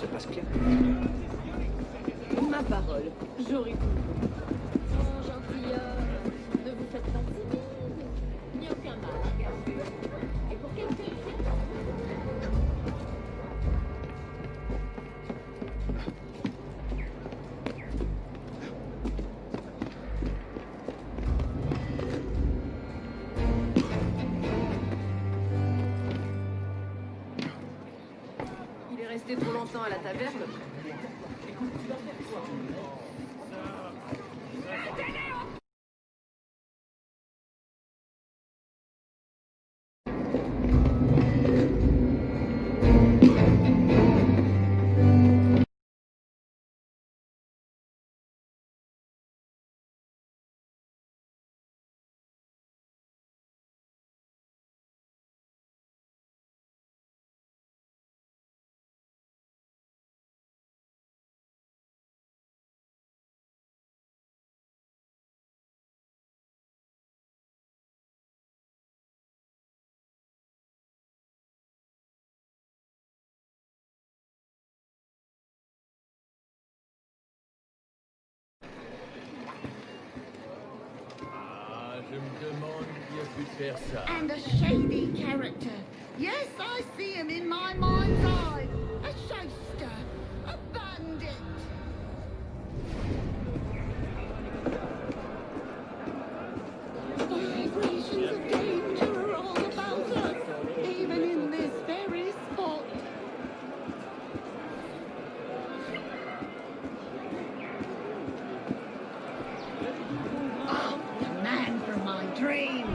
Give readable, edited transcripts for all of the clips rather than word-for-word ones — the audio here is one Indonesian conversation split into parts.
Se passe bien. Ma parole, j'aurais voulu. Oh, gentilhomme, ne vous faites pas timide. Il n'y a aucun mal à garder. Et pour quelqu'un... Il est resté trop longtemps à la taverne. Je me demande qui a pu faire ça. And a shady character. Yes, I see him in my mind's eye. A shyster. A bandit. Vibrations of danger are all about us, even in this very spot. Oh, the man from my dream.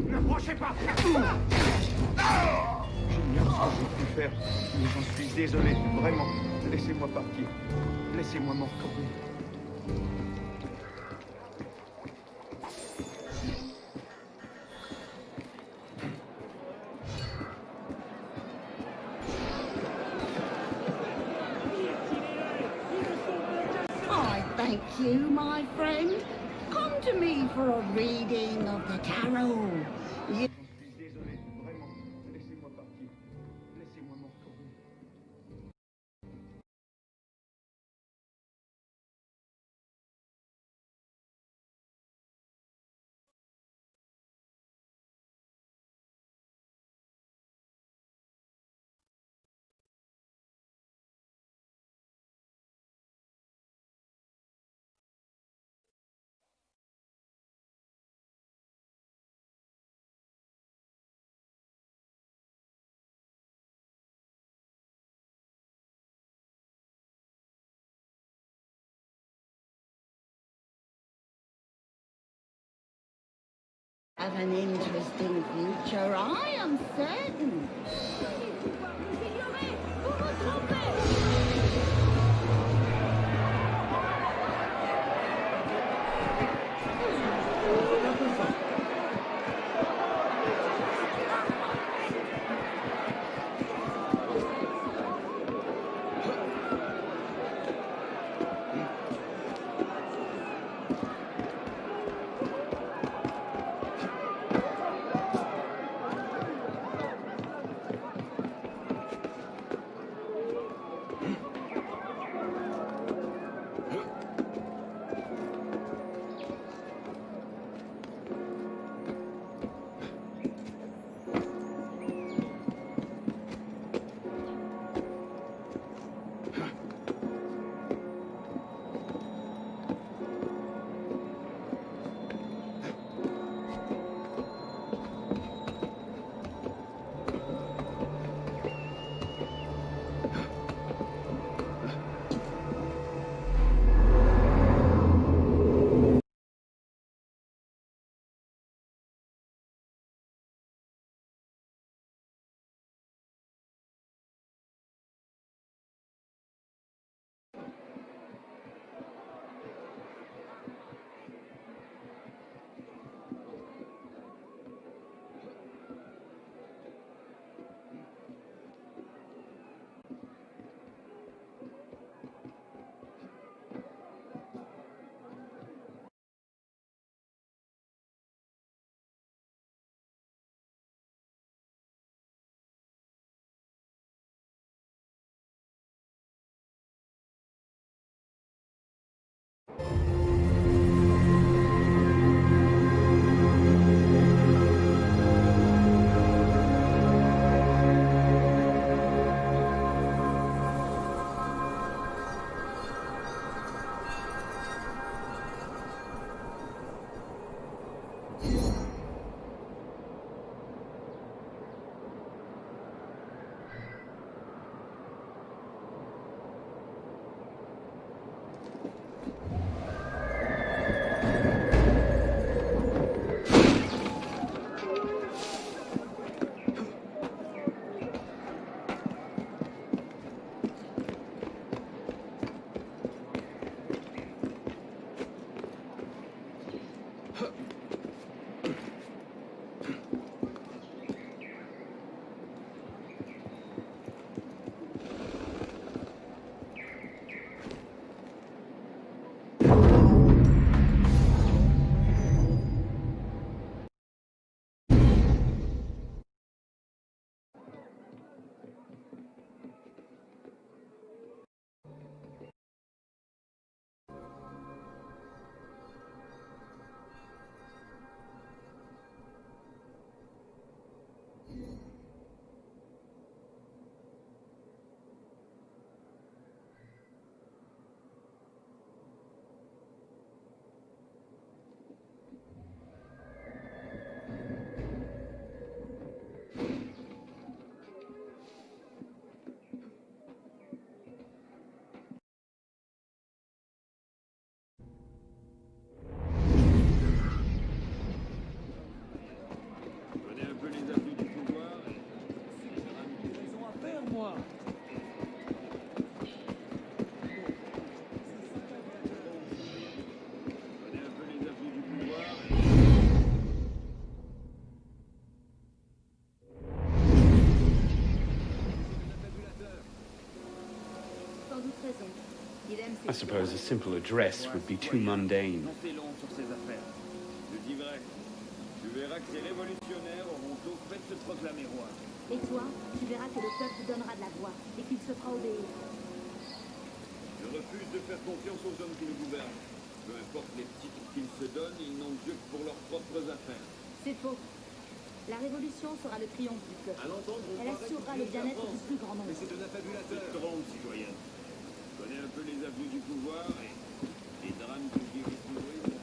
N'approchez pas! J'ignore ce que j'ai pu faire, mais j'en suis désolé, vraiment. Laissez-moi partir. Laissez-moi m'en retourner. I thank you, my friend. Come to me for a reading of the tarot. You... J'en suis désolé, vraiment. Laissez-moi partir. Laissez-moi m'en retourner. Have an interesting future, I am certain. suppose a simple address would be too mundane. Non, c'est long sur ces affaires. Je dis vrai. Tu verras que ces révolutionnaires auront tôt fait de se proclamer roi. Et toi, tu verras que le peuple donnera de la voix et qu'il se fera obéir. Je refuse de faire confiance aux hommes qui nous gouvernent. Peu importe les titres qu'ils se donnent, ils n'ont Dieu que pour leurs propres affaires. C'est faux. La révolution sera le triomphe du peuple. À l'entendre, on Elle paraît assurera que le Dieu est la bien-être France. du plus grand nombre. Mais c'est de l'affabulateur. Tu te trompes, citoyenne. Tu connais un peu les avenues du pouvoir et les drames que j'y ai vite nourris.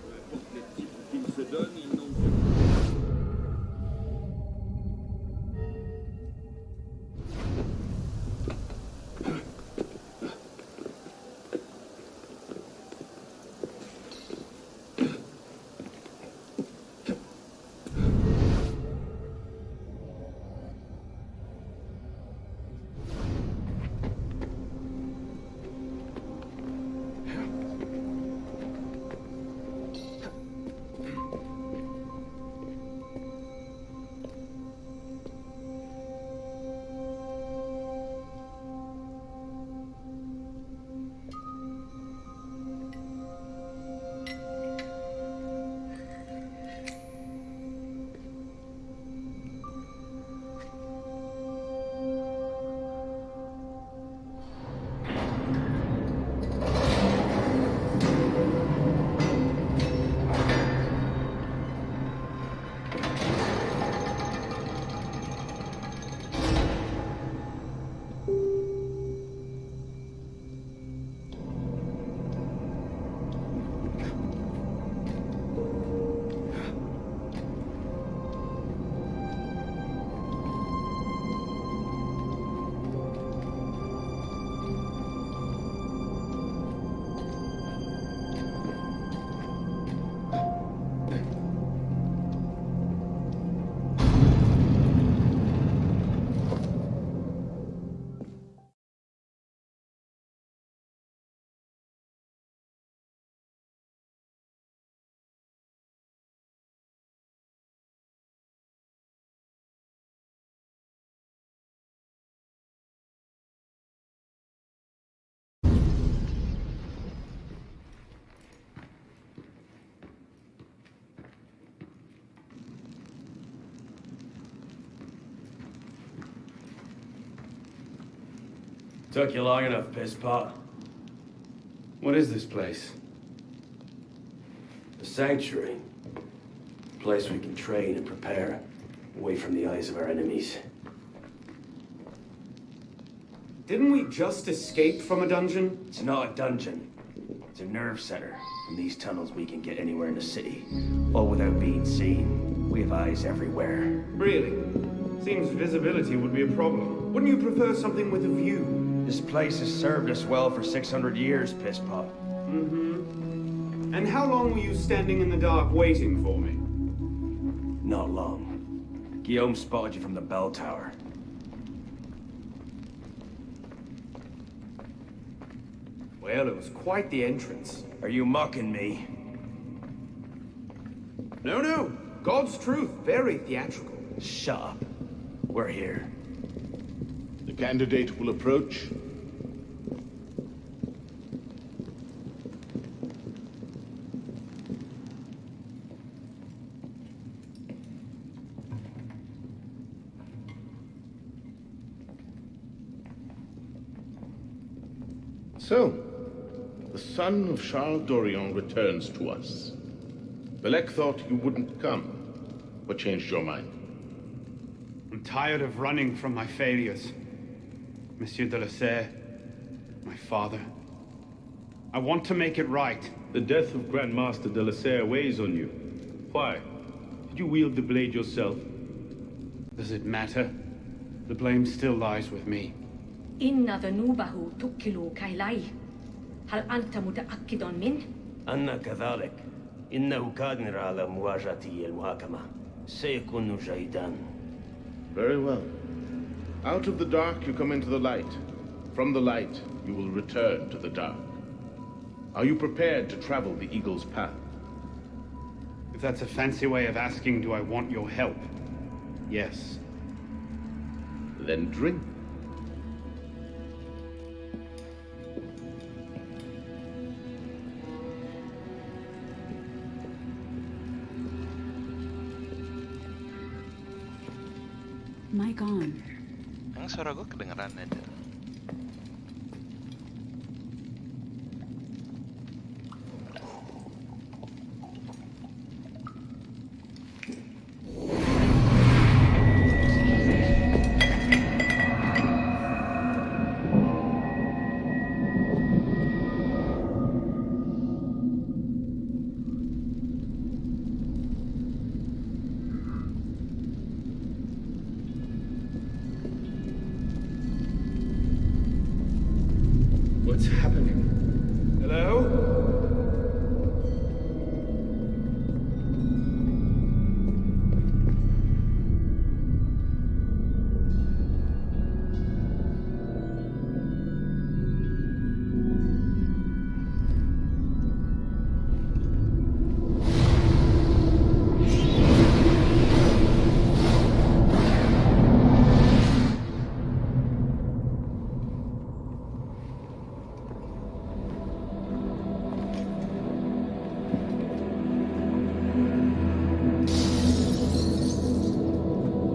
Peu importe les titres qu'ils se donnent, ils n'ont Dieu que pour leurs propres affaires. Took you long enough, piss pot. What is this place? The sanctuary. A place we can train and prepare, away from the eyes of our enemies. Didn't we just escape from a dungeon? It's not a dungeon. It's a nerve center. From these tunnels we can get anywhere in the city, all without being seen. We have eyes everywhere. Really? Seems visibility would be a problem. Wouldn't you prefer something with a view? This place has served us well for 600 years, piss pot. Mm-hmm. And how long were you standing in the dark waiting for me? Not long. Guillaume spotted you from the bell tower. Well, it was quite the entrance. Are you mocking me? No. God's truth. Very theatrical. Shut up. We're here. The candidate will approach. So, the son of Charles Dorion returns to us. Belek thought you wouldn't come. What changed your mind? I'm tired of running from my failures. Monsieur de la Serre, my father. I want to make it right. The death of Grand Master de la Serre weighs on you. Why? Did you wield the blade yourself? Does it matter? The blame still lies with me. إن ذنوبه تكل كيلي هل أنت متأكد منه؟ أنا كذلك. إنه قادر على مواجهة المحاكمة. سيكون جيدا. Very well. Out of the dark you come into the light. From the light you will return to the dark. Are you prepared to travel the Eagle's path? If that's a fancy way of asking, do I want your help? Yes. Then drink. Maen. Emang suara gue kedengeran aja. What's happening? Hello?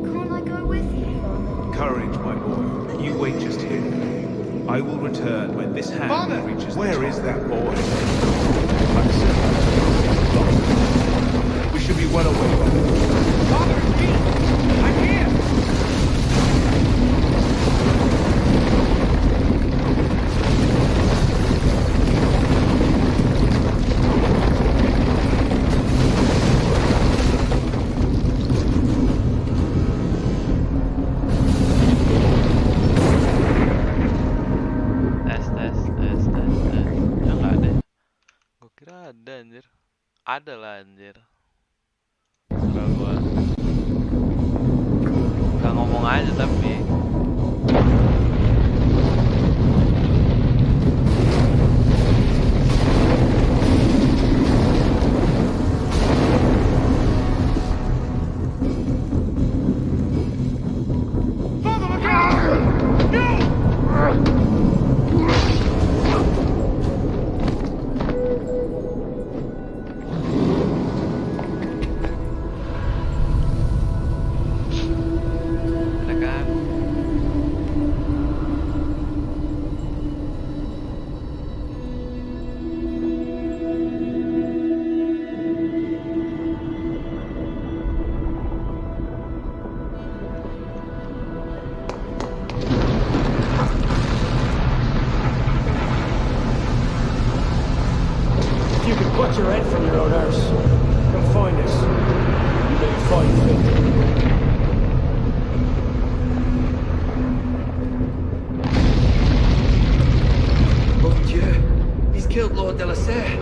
Can't I go with you, Father? Courage, my boy. You wait just here. I will return when this hand Father! reaches. Where is that boy? We should be well away. Father, it's me! I'm here! Tes. Ya nggak ada. Gue kira ada anjir. Ada lah anjir. Enggak gua. Gak ngomong aja tapi. Ada kan? Watch your head from your own arse. Come find us. You may find fit. Mon Dieu, he's killed Lord de la Serre.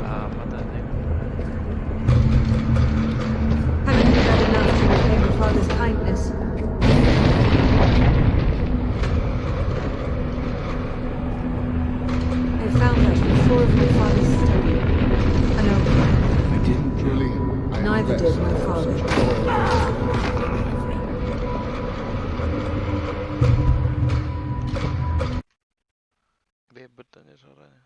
Amat anjing. Haven't you had enough to repay your father's kindness? I found that on the floor of my father's study. An open. I didn't really. Neither did my father. Gede bet anjir suaranya.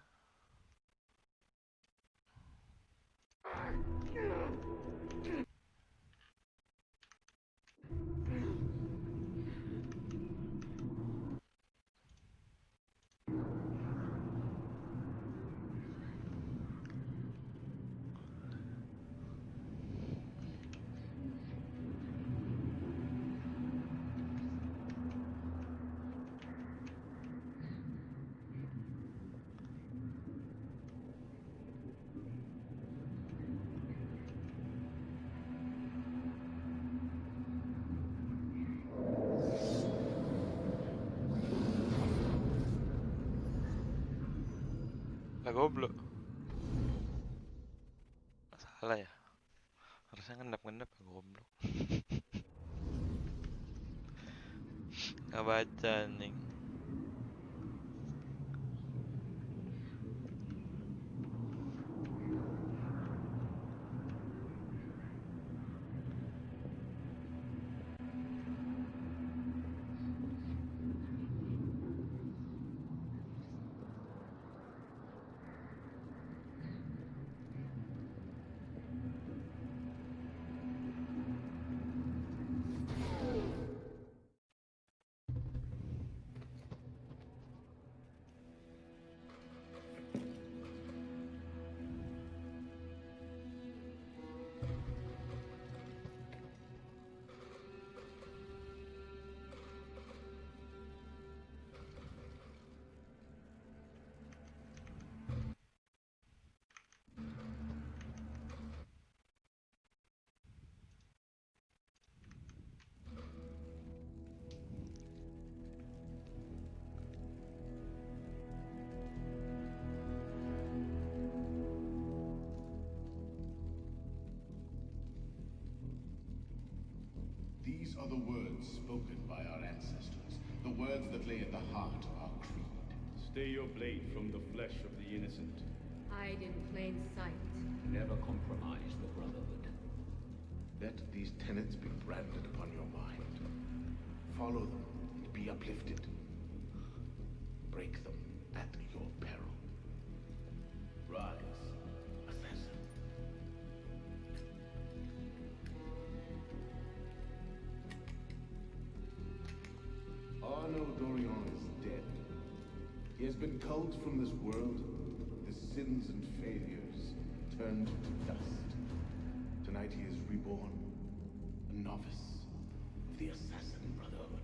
Lah goblok. Salah ya? Harusnya ngendap-ngendap ya goblok. Nggak baca anjing. These are the words spoken by our ancestors, the words that lay at the heart of our creed. Stay your blade from the flesh of the innocent. Hide in plain sight. Never compromise the Brotherhood. Let these tenets be branded upon your mind. Follow them and be uplifted. Break them at your peril. Rise, assassin. Arno Dorian is dead. He has been culled from this world. His sins and failures turned to dust. Tonight he is reborn, a novice of the Assassin Brotherhood.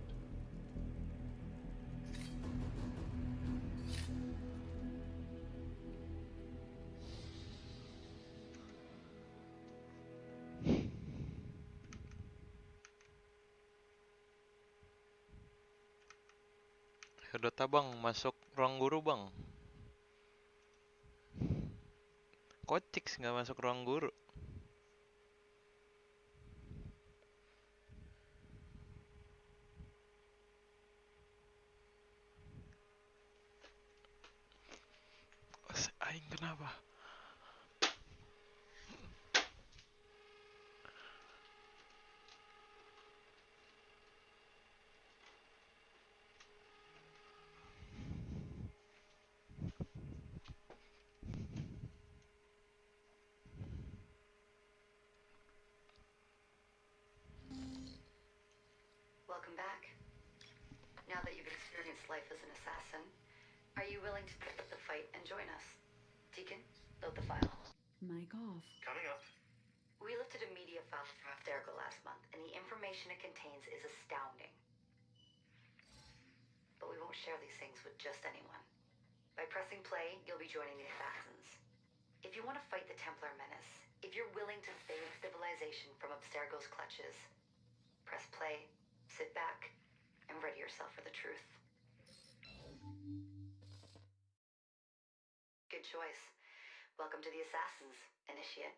Dota bang, masuk ruang guru bang. Kocik nggak masuk ruang guru. Aing kenapa? Welcome back. Now that you've experienced life as an assassin, are you willing to pick up the fight and join us? Deacon, load the file. Mic off. Coming up. We lifted a media file from Abstergo last month, and the information it contains is astounding. But we won't share these things with just anyone. By pressing play, you'll be joining the assassins. If you want to fight the Templar menace, if you're willing to save civilization from Abstergo's clutches, press play, sit back, and ready yourself for the truth. Good choice. Welcome to the Assassins, Initiate.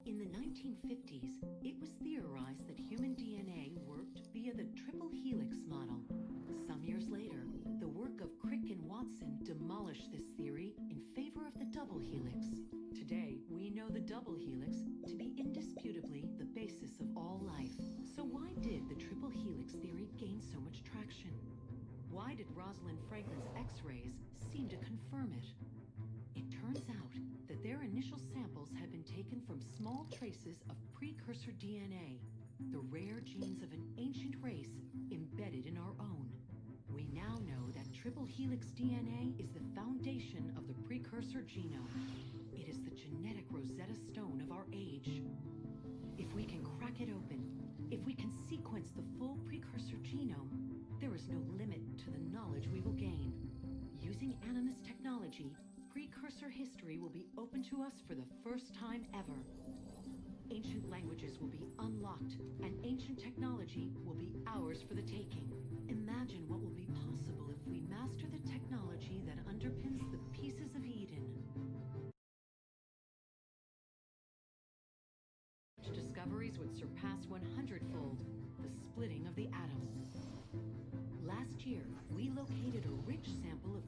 In the 1950s, it was theorized that human DNA worked via the triple helix model. Some years later, the work of Crick and Watson demolished this theory in favor of the double helix. Today, we know the double helix to be indisputably the basis of all life. So why did the triple helix theory gain so much traction? Why did Rosalind Franklin's X-rays seem to confirm it? It turns out that their initial samples had been taken from small traces of precursor DNA, the rare genes of an ancient race embedded in our own. We now know that triple helix DNA is the foundation of the precursor genome. It is the genetic Rosetta Stone of our age. If we can crack it open, if we can sequence the full precursor genome, there is no limit to the knowledge we will gain. Using Animus technology, precursor history will be open to us for the first time ever. Ancient languages will be unlocked, and ancient technology will be ours for the taking. Imagine what will be possible if we master the technology that underpins the pieces of Eden. Discoveries would surpass 100-fold the splitting of the atom. Last year, we located a rich sample of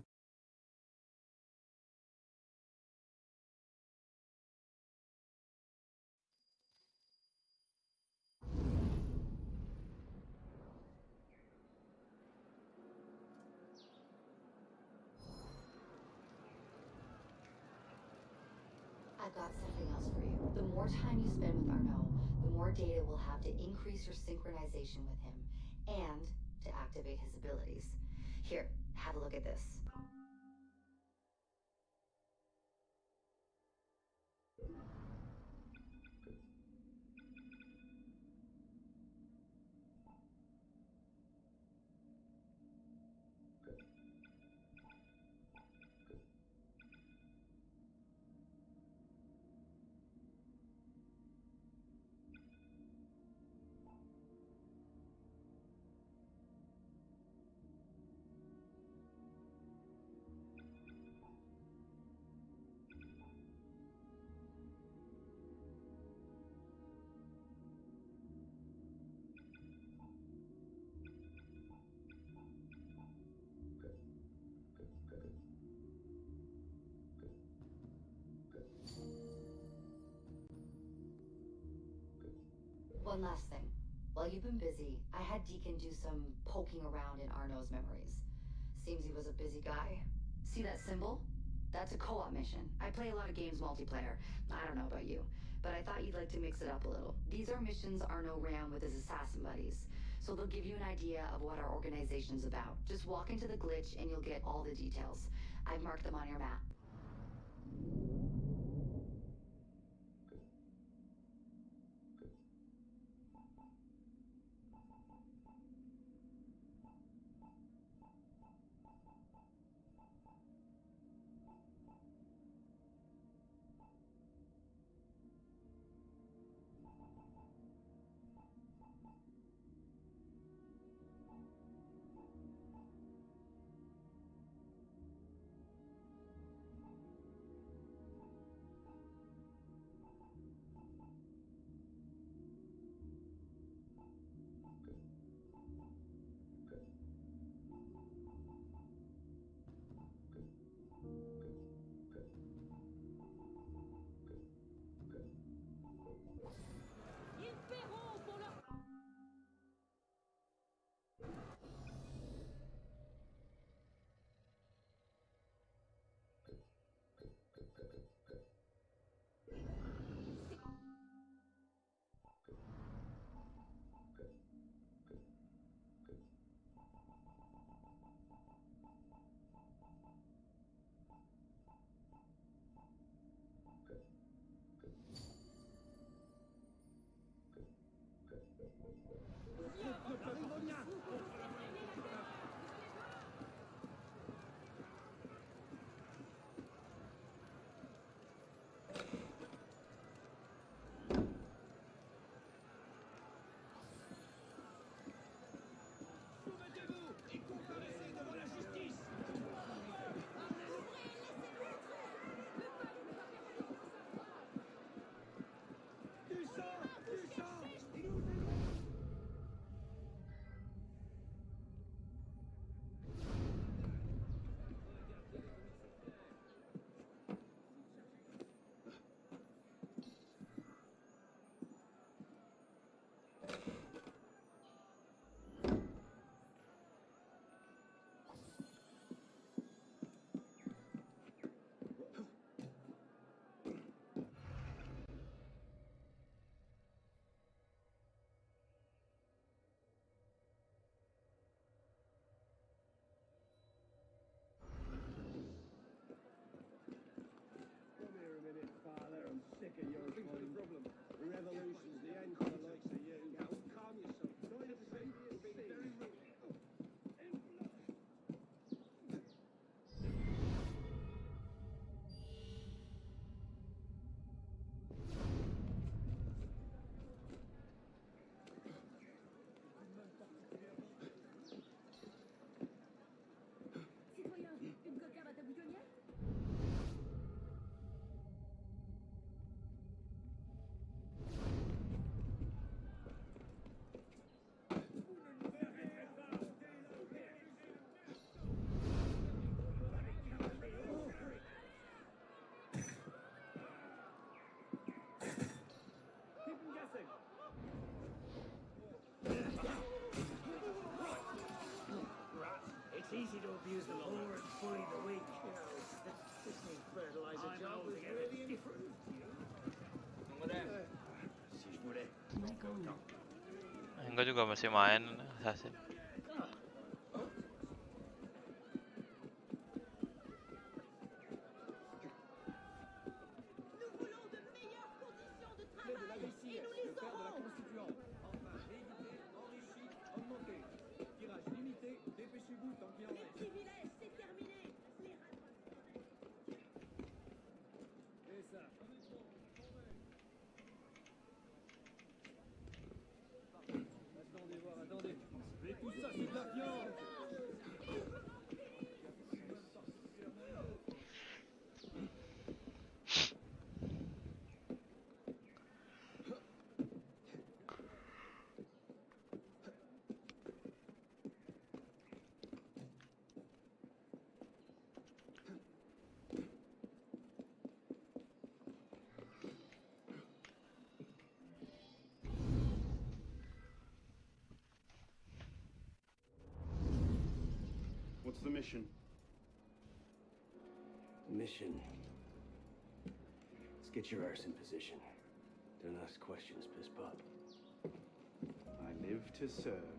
I've got something else for you. The more time you spend with Arnaud, the more data we'll have to increase your synchronization with him and to activate his abilities. Here, have a look at this. One last thing. While you've been busy, I had Deacon do some poking around in Arnaud's memories. Seems he was a busy guy. See that symbol? That's a co-op mission. I play a lot of games multiplayer. I don't know about you, but I thought you'd like to mix it up a little. These are missions Arnaud ran with his assassin buddies, so they'll give you an idea of what our organization's about. Just walk into the glitch and you'll get all the details. I've marked them on your map. abuse them or bully the weak. You know, this new fertilizer job was really improved. Non madame, si je voulais. Enggak juga masih main assassin. What's the mission? Mission. Let's get your arse in position. Don't ask questions, piss pop. I live to serve.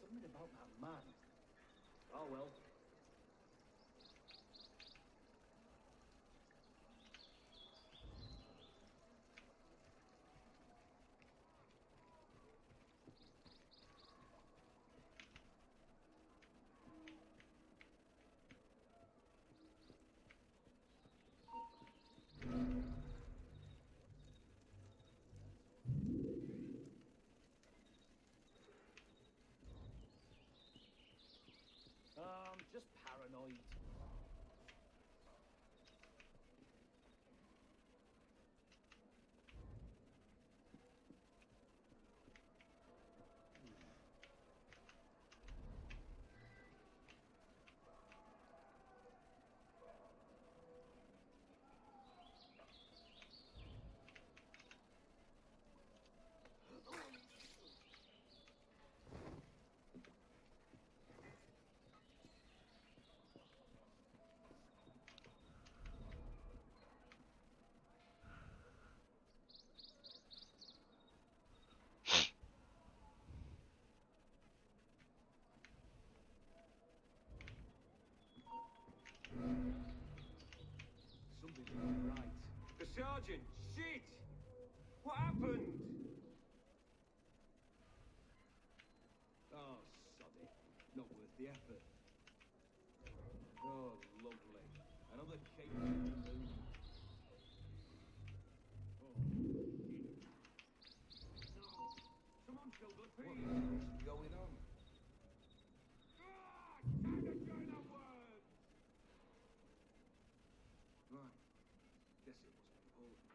Something about that man. Oh well. Just paranoid. Something's not right. The sergeant! Shit! What happened? Oh, sod it. Not worth the effort. Oh, lovely. Another cake in the moon. Oh, shit. No! Someone killed the pig! What's going on? Time to join the word! Right. Guess it wasn't important.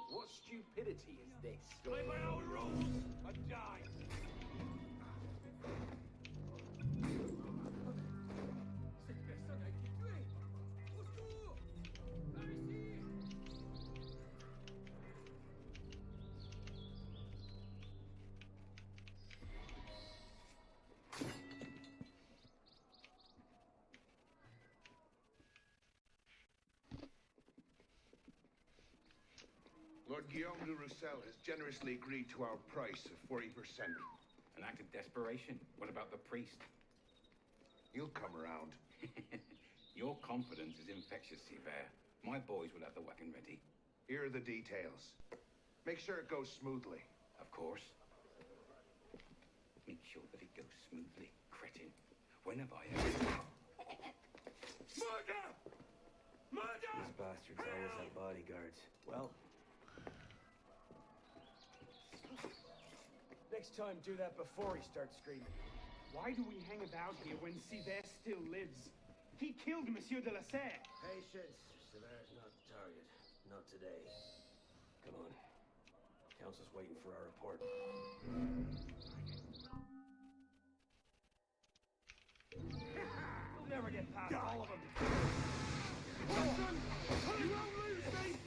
What stupidity is this? Play by our rules or die! Personne a été tué! Au secours! Par ici! Guillaume de Roussel has generously agreed to our price of 40%. An act of desperation. What about the priest? He'll come around. Your confidence is infectious, Sivert. My boys will have the wagon ready. Here are the details. Make sure it goes smoothly. Of course. Make sure that it goes smoothly, cretin. When have I ever... Murder! Murder! These bastards always have bodyguards. Well... Next time, do that before he starts screaming. Why do we hang about here when Sivert still lives? He killed Monsieur de la Serre. Patience. Sever's not the target. Not today. Come on. Council's waiting for our report. We'll never get past all of them. Wilson! You won't lose me!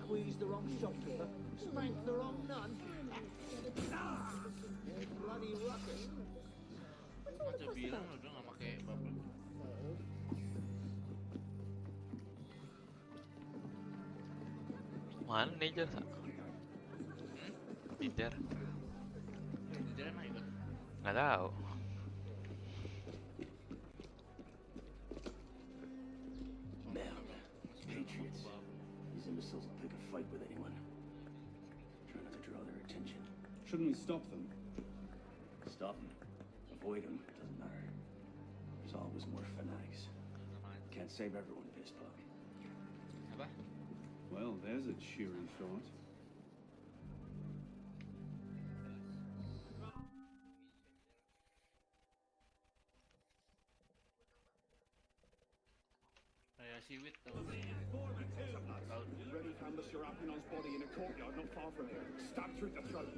Squeeze the wrong shopkeeper, spank the wrong nun. Bloody ruckus. Masa bilang udah nggak pakai bubble. Mana Ninja? Ninja? Ninja mana itu? Nggak tahu. Maen, Patriots. These imbeciles will pick a fight with anyone. Try not to draw their attention. Shouldn't we stop them? Stop them. Avoid them. Doesn't matter. There's always more fanatics. Can't save everyone, Pisspug. Apa? Well, there's a cheery thought. Kayak siwit tuh. Ready found the Serapimon's body in a courtyard not far from here. Stabbed through the throat.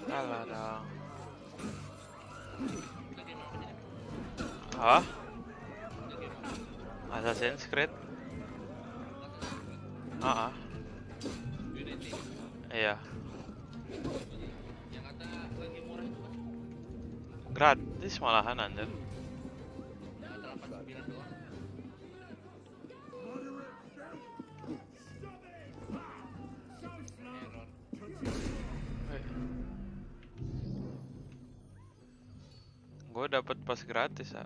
Salah dong. Hah? Assassin's Creed? Iya. Yang kata lagi murah itu kan? Gratis malahan anjir. Gue dapet pas gratis ya.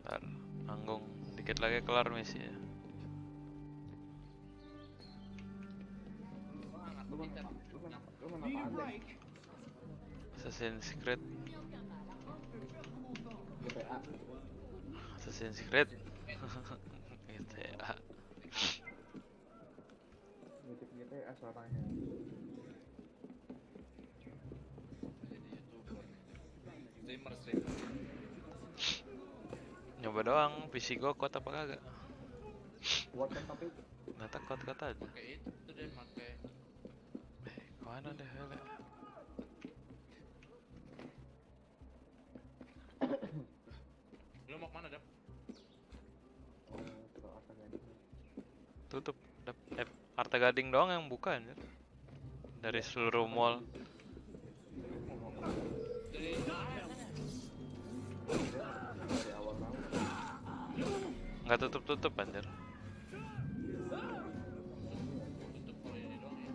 Ntar nanggung dikit lagi kelar misi ya. Assassin's Creed. GTA. Assassin's Creed. GTA. Ngutip GTA suaranya. Streamer. Nyoba doang, PC gua kuat apa kagak? Kuat kan tapi Nggak kuat aja. Pakai itu deh, pakai. Mana deh hele? Lu mau kemana, Dap? ke Arta Gading. Tutup. Arta Gading doang yang buka anjir. Dari seluruh mall. Dari awal tahun. Nggak tutup anjir. tutup kalau ini doang ya.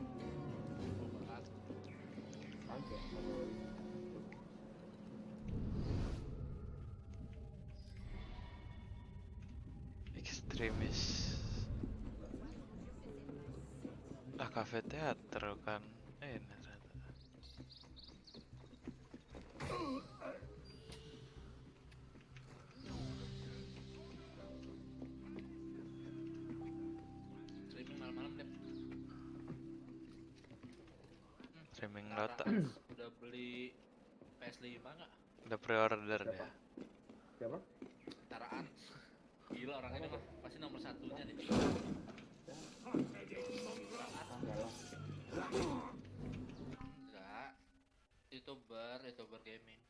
Ekstremis. Cafe teater kan. Ini ternyata. Streaming malam-malam deh. Streaming Dota. Udah beli PS5 nggak? Udah pre-order dia. Siapa? Taraan. Gila orang ini mah pasti nomor satunya nih. Enggak. YouTuber gaming.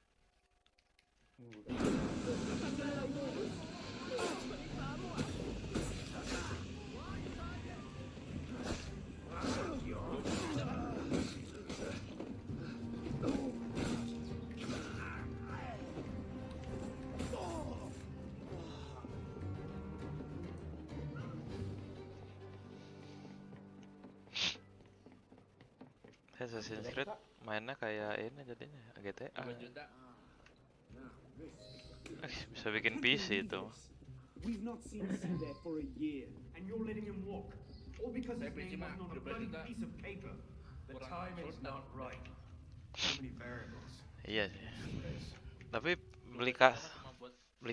Assassin's Creed mainnya kayak ini jadinya GTA. 5 juta. Bisa bikin PC itu. We've not seen Siver for a year, and you're letting him walk, all because his name wasn't on a bloody piece of paper. The timing's not right. Too many variables. Iya sih. Tapi beli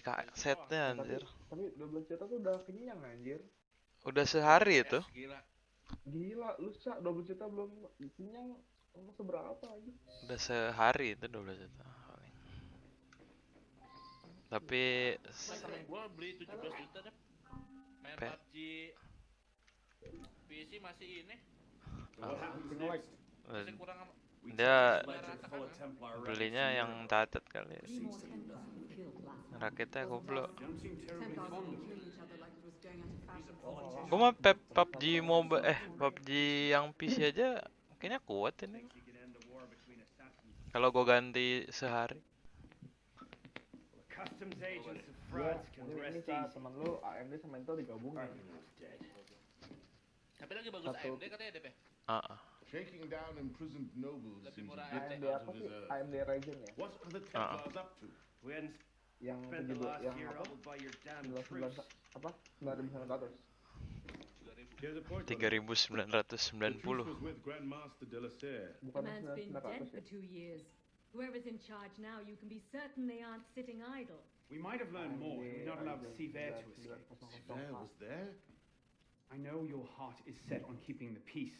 kasetnya anjir. Tapi 12 juta tuh udah kenyang anjir. Udah sehari itu. Gila, lu Cak, 12 juta belum kenyang, mau seberapa aja? Udah sehari itu 12 juta. Tapi Temen gua beli 17 juta deh. Main PUBG PC masih ini. Masih kurang dia belinya yang catat kali. Raketnya goblok. Gua mah PUBG PUBG yang PC aja kayaknya kuat ini. Kalau gua ganti sehari. Customs agents of France can rest easy. Temen lu AMD sama Intel digabungin. Tapi lagi bagus AMD katanya DP. Shaking down imprisoned nobles Lebih seems murah a AMD bit out apa of sih? his AMD Ryzen ya? What are the Templars up to? We hadn't Yang spent the last yang year apa? hobbled by your damn 19 troops. apa? 9.900. 3.990. was with Grandmaster de la Serre. The Bukan man's been 9.900 dead ya? for 2 years. Whoever's in charge now, you can be certain they aren't sitting idle. We might have learned more had we not allowed Siver to escape. Siver was there? I know your heart is set on keeping the peace,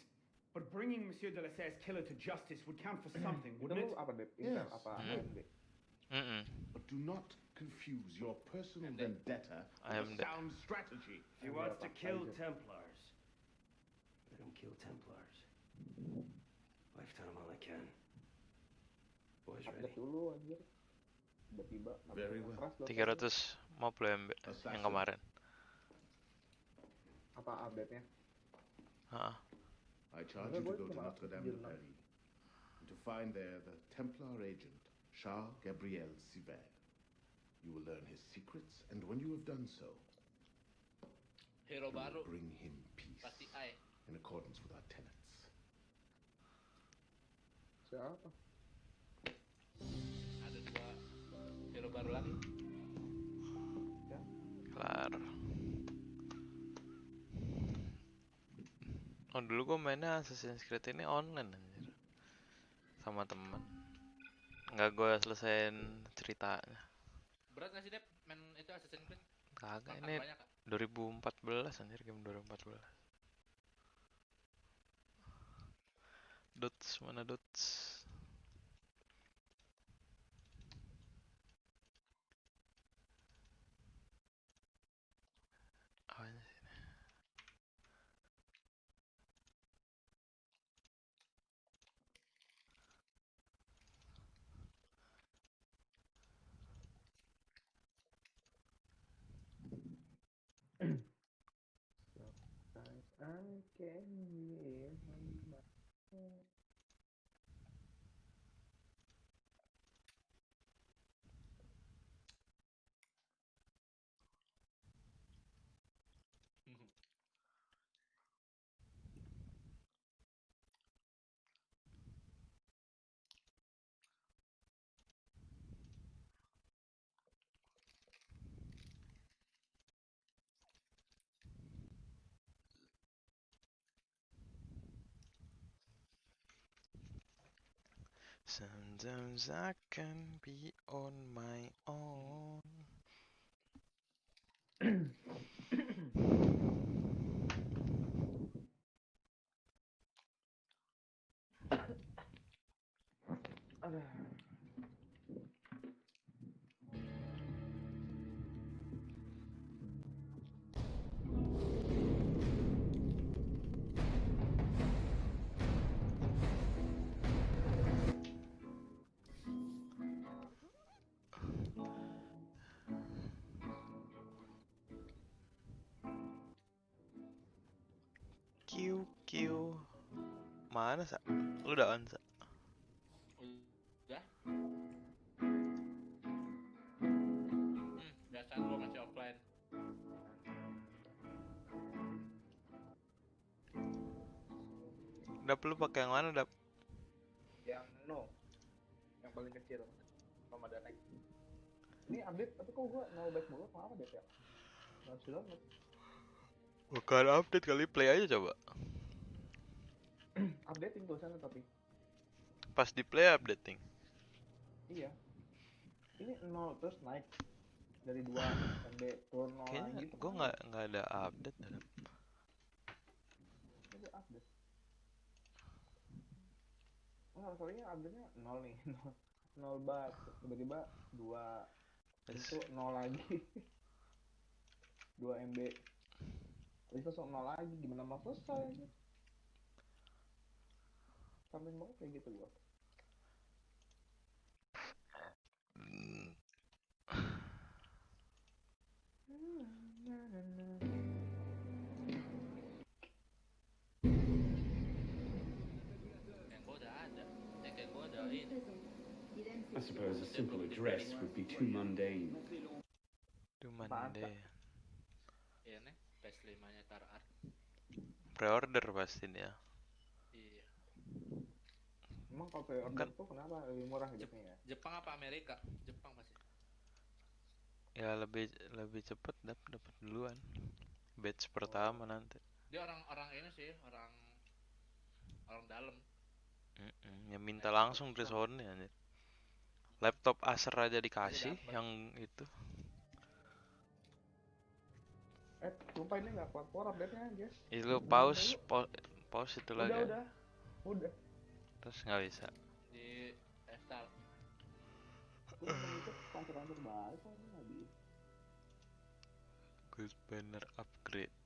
but bringing Monsieur de la Serre's killer to justice would count for something, Itu wouldn't lu it? apa deh? Intel Yes. apa AMD? But do not confuse your personal vendetta with a sound strategy. He wants to kill Templars. Let him kill Templars. Lifetime all I can. Boys ready? Update dulu anjir. Tiba-tiba. Very well. 350 MB yang kemarin. Apa update-nya? I charge you to go to Notre Dame de Paris and to find there the Templar agent, Charles Gabriel Siver. You will learn his secrets, and when you have done so, Hero baru bring him peace pasti A. in accordance with our tenets. Siapa? Ada 2 hero baru lagi. Kelar. Oh dulu gue mainnya Assassin's Creed ini online anjir. Sama temen. Nggak gue selesain ceritanya. Berat gak sih Dep main itu Assassin's Creed? Kagak, Makan ini banyak kak? 2014 anjir, game 2014. Dots, mana Dots? Apanya sih? I can hear my Sometimes I can be on my own. Aduh. QQ. Mana Sa? Lu udah on Sa? Udah. Biasa gue masih offline. Dap, lu pakai yang mana Dap? Yang no, yang paling kecil sama ada naik. Ini update tapi kok gua nol back mulu, apa deh ya? Nggak sudah nggak. Bukan update kali, play aja coba. Updating tulisannya tapi. Pas di play updating. Iya. Ini 0 terus naik dari 2 sampai turun 0 Kayaknya lagi. gue nggak ada update Dap. Ada update. Enggak, soalnya update-nya 0 nih. 0 bat, tiba-tiba 2 itu 0 lagi. 2 MB. Terus langsung 0 lagi, gimana mau selesai aja. Sampai banget kayak gitu gua. Kayak gue udah ada. Kayak gue udah ini. I suppose a simple address would be too mundane. Too mundane. Iya nih, PS5-nya Tar-Art. Pre-order pasti nih ya. Iya. Emang kalau pre-order tuh kenapa lebih murah gitu ya? Jepang apa Amerika? Jepang pasti. Ya lebih cepet dapat duluan. Batch pertama nanti. Dia orang ini sih, orang dalam. Ya minta langsung dari Sony anjir. Laptop Acer aja dikasih yang itu. Lupa ini nggak keluar update-nya aja. Itu pause itu lagi. Udah. Terus nggak bisa. Di install. Gue itu pancur-pancur balik kok ini nggak bisa. Good banner upgrade.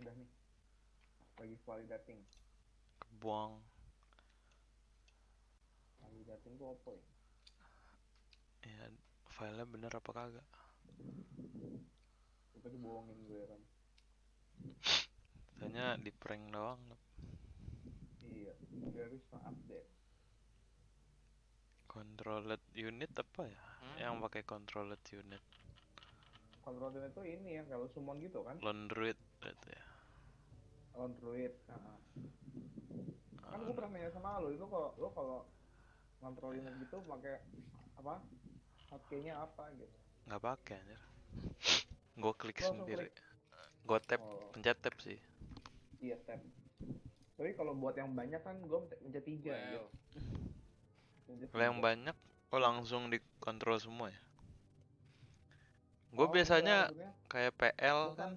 Udah nih. Lagi validating. Kebuang. Validating tuh apa ya? Ya, filenya bener apa kagak? Kita dibohongin gue kan. Katanya di prank doang. Iya, there is no update. Controlled unit apa ya? Yang pakai controlled unit. Controlled unit itu ini ya, kalau summon gitu kan? Londroid gitu ya. Londroid. Kan gue pernah nanya sama lo, itu kalau ngontrol unit gitu pakai apa? Hotkey-nya apa gitu? Nggak pakai anjir. Gue klik Lo langsung sendiri. klik. Gue tap, Oh. pencet tab sih. Iya tab. Tapi kalau buat yang banyak kan gue mencet 3 ya. Kalau yang banyak, langsung dikontrol semua ya. Gue Oh, biasanya enggak, maksudnya kayak PL gue kan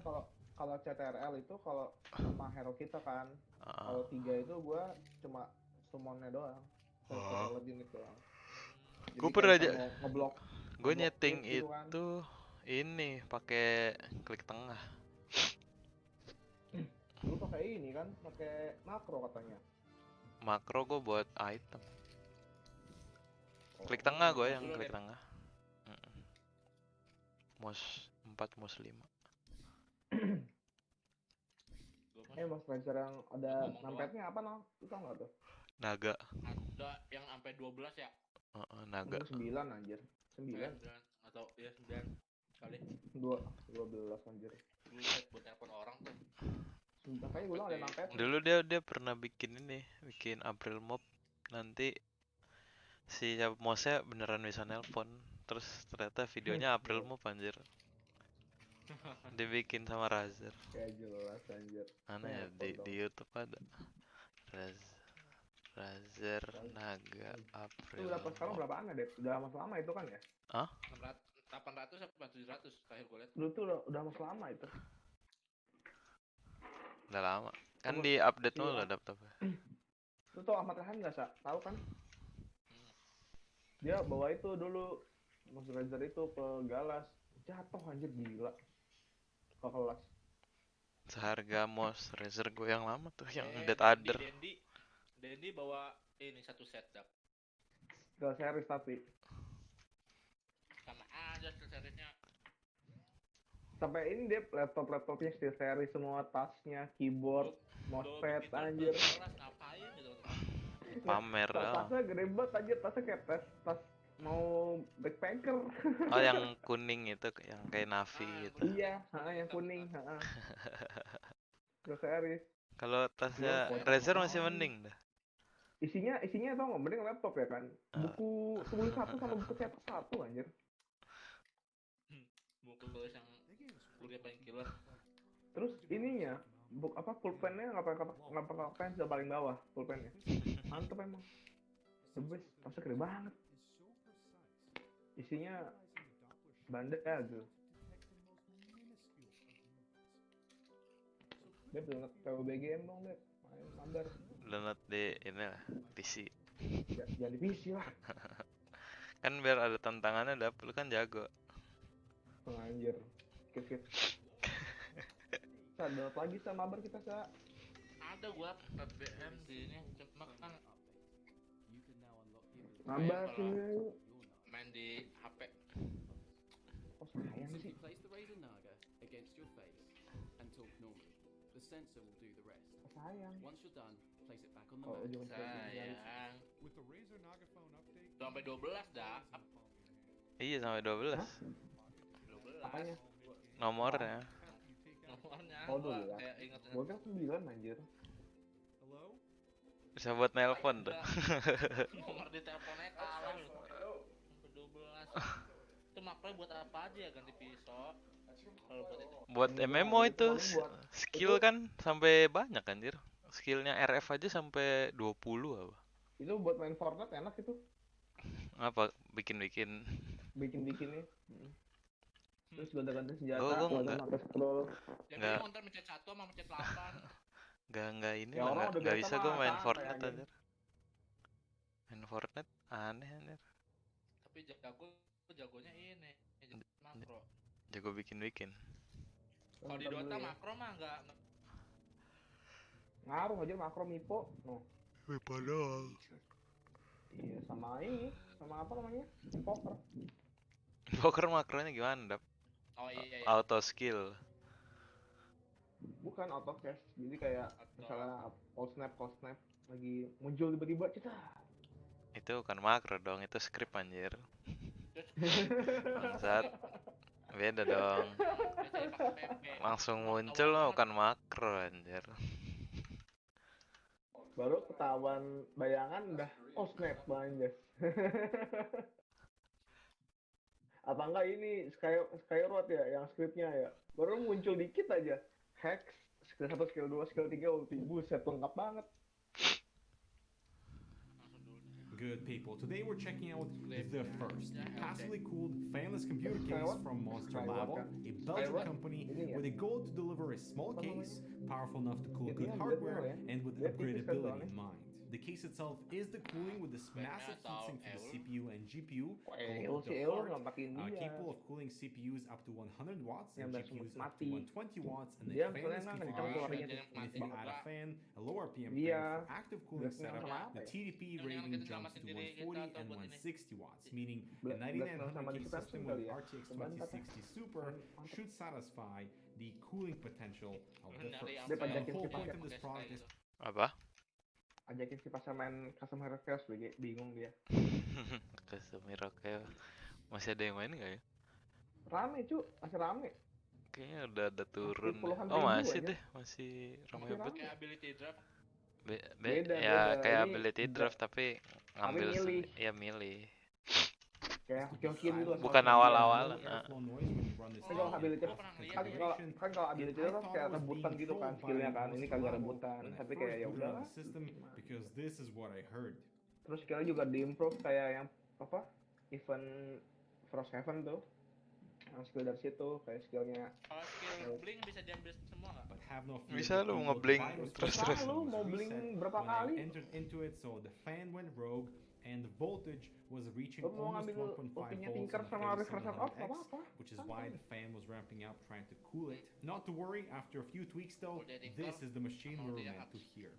kalau CTRL itu kalau sama hero kita kan. Kalau 3 itu gue cuma summonnya doang. Total unit doang. Gue Jadi pernah kayak aja bisa ngeblok gue nyeting gitu kan. itu ini pakai klik tengah. Lu pakai ini kan, pakai makro katanya. Makro gue buat item. Klik tengah gue yang klik tengah. Mouse 4, mouse 5. Mas Ranger yang ada numpad-nya apa no? Lu tau nggak tuh? Naga. Ada yang sampai 12 ya? Naga. 9 anjir. 9. Atau ya 9 kali. 12 anjir. Buset buat telepon orang tuh. Makanya gue bilang ada numpad. Dulu dia pernah bikin April Mop, nanti si mouse-nya beneran bisa nelpon. Terus ternyata videonya April Mop anjir. Dibikin sama Razer. Kayak jelas anjir. Mana ya di YouTube ada. Razer Naga April. Itu berapa sekarang berapaan ya, Dep? Udah lama itu kan ya? Hah? 800 apa 700 terakhir gue lihat. Dulu tuh udah lama itu. Udah lama. Kan di update mulu laptop. Lu tau Ahmad Rehan nggak, Sa? Tahu kan? Dia bawa itu dulu Mas Razer itu ke Galas. Jatuh anjir, gila. Ke kelas. Seharga mouse Razer gue yang lama tuh, yang Dead Adder. Dendi bawa ini satu set dap. Steel series tapi. Sama aja steel seriesnya. Sampai ini dia laptopnya steel series semua, tasnya, keyboard, mousepad anjir. Ngapain gitu? Pamer lah. Tasnya gede banget anjir, tasnya kayak tas mau backpacker. Oh yang kuning itu, yang kayak Navi gitu. Iya, yang kuning. Steel series. Kalau tasnya Razer masih mending dah. Isinya tau nggak, mending laptop ya kan. Buku tulis 1 sama buku cetak 1 anjir. Buku tulis yang kuliah paling killer. Terus ininya pulpennya nggak pakai pensil paling bawah pulpennya. Mantep emang. The best, tasnya gede banget. Isinya bandel tuh. Dia download PUBG dong, Dep. Main mabar. Download di inilah PC. Jangan di PC lah. Kan biar ada tantangannya, Dap. Lu kan jago. Anjir. Skip. Sa, download lagi sa mabar kita, Sa. Ada gua PBM di ini, cuma kan mabar sih. Main di HP. Oh, sayang sih. Sayang. Oh, sayang. Udah sampai 12 dah. Iya sampai 12. Apanya? Nomornya. Oh, 12. Gua kan 9 anjir. Bisa buat nelpon tuh. Nomor di teleponnya kalah loh. Sampai 12. Itu makanya buat apa aja ya ganti pisau? Kalau buat itu. Buat MMO itu skill kan sampai banyak anjir. Skillnya RF aja sampai 20 apa. Itu buat main Fortnite enak itu. Apa? Bikin-bikinnya. Terus ganti-ganti senjata, gua enggak. Jadi nonton mencet 1 sama mencet 8. Enggak ini ya, lah, enggak bisa gua main Fortnite anjir. anjir. Main Fortnite aneh anjir. Tapi jagonya ini, makro. Jago bikin-bikin. Kalau di Dota makro mah enggak ngaruh aja makro mipo. No. Mipo doang. Iya, sama ini, sama apa namanya? Poker. Poker makronya gimana, Dap? Oh iya. Auto skill. Bukan auto cash. Jadi kayak misalnya call snap lagi muncul tiba-tiba cita. Itu bukan makro dong, itu script anjir. Bangsat. Beda dong. Langsung muncul mah bukan makro anjir. Baru ketahuan bayangan udah snap banget. Apa enggak ini Skyrod ya yang skripnya ya. Baru muncul dikit aja. Hex, skill 1, skill 2, skill 3 ulti. Buset, lengkap banget. Good people, today we're checking out the first passively cooled fanless computer case from Monster Labo, a Belgian company with a goal to deliver a small case, powerful enough to cool good hardware, and with upgradability in mind. The case itself is the cooling with this massive heatsink for the CPU and GPU, called the heart, capable of cooling CPUs up to 100 watts and GPUs up to 120 watts in a fanless configuration. And if you add a fan, a low RPM fan for active cooling setup, the TDP rating jumps to 140 and 160 watts, meaning a 9900K system with RTX 2060 Super should satisfy the cooling potential of the first. The whole point of this product is... Apa? Ajakin si pasar main Customer Chaos, bingung dia. Customer Chaos. Masih ada yang main nggak ya? Rame cu, masih rame. Kayaknya udah ada turun. Oh masih aja. deh, masih ramai banget. Kayak ability draft. Beda. Kayak ini ability draft tapi ngambil ya milih. Kayak Kyokin dulu. Bukan awal-awalan. Kalau ability kan kalau ability draft kayak rebutan gitu kan skillnya kan. Ini kagak rebutan, tapi kayak ya udahlah. Terus skillnya juga diimprove kayak yang apa? Event Frost Heaven tuh. Yang skill dari situ kayak skillnya. Kalau skill blink bisa diambil semua nggak? Bisa lu ngeblink terus. Lu mau blink berapa kali? And the voltage was reaching almost 1.5 volts on the 3700X, which is why the fan was ramping up trying to cool it. Not to worry, after a few tweaks though, this is the machine we were meant to hear.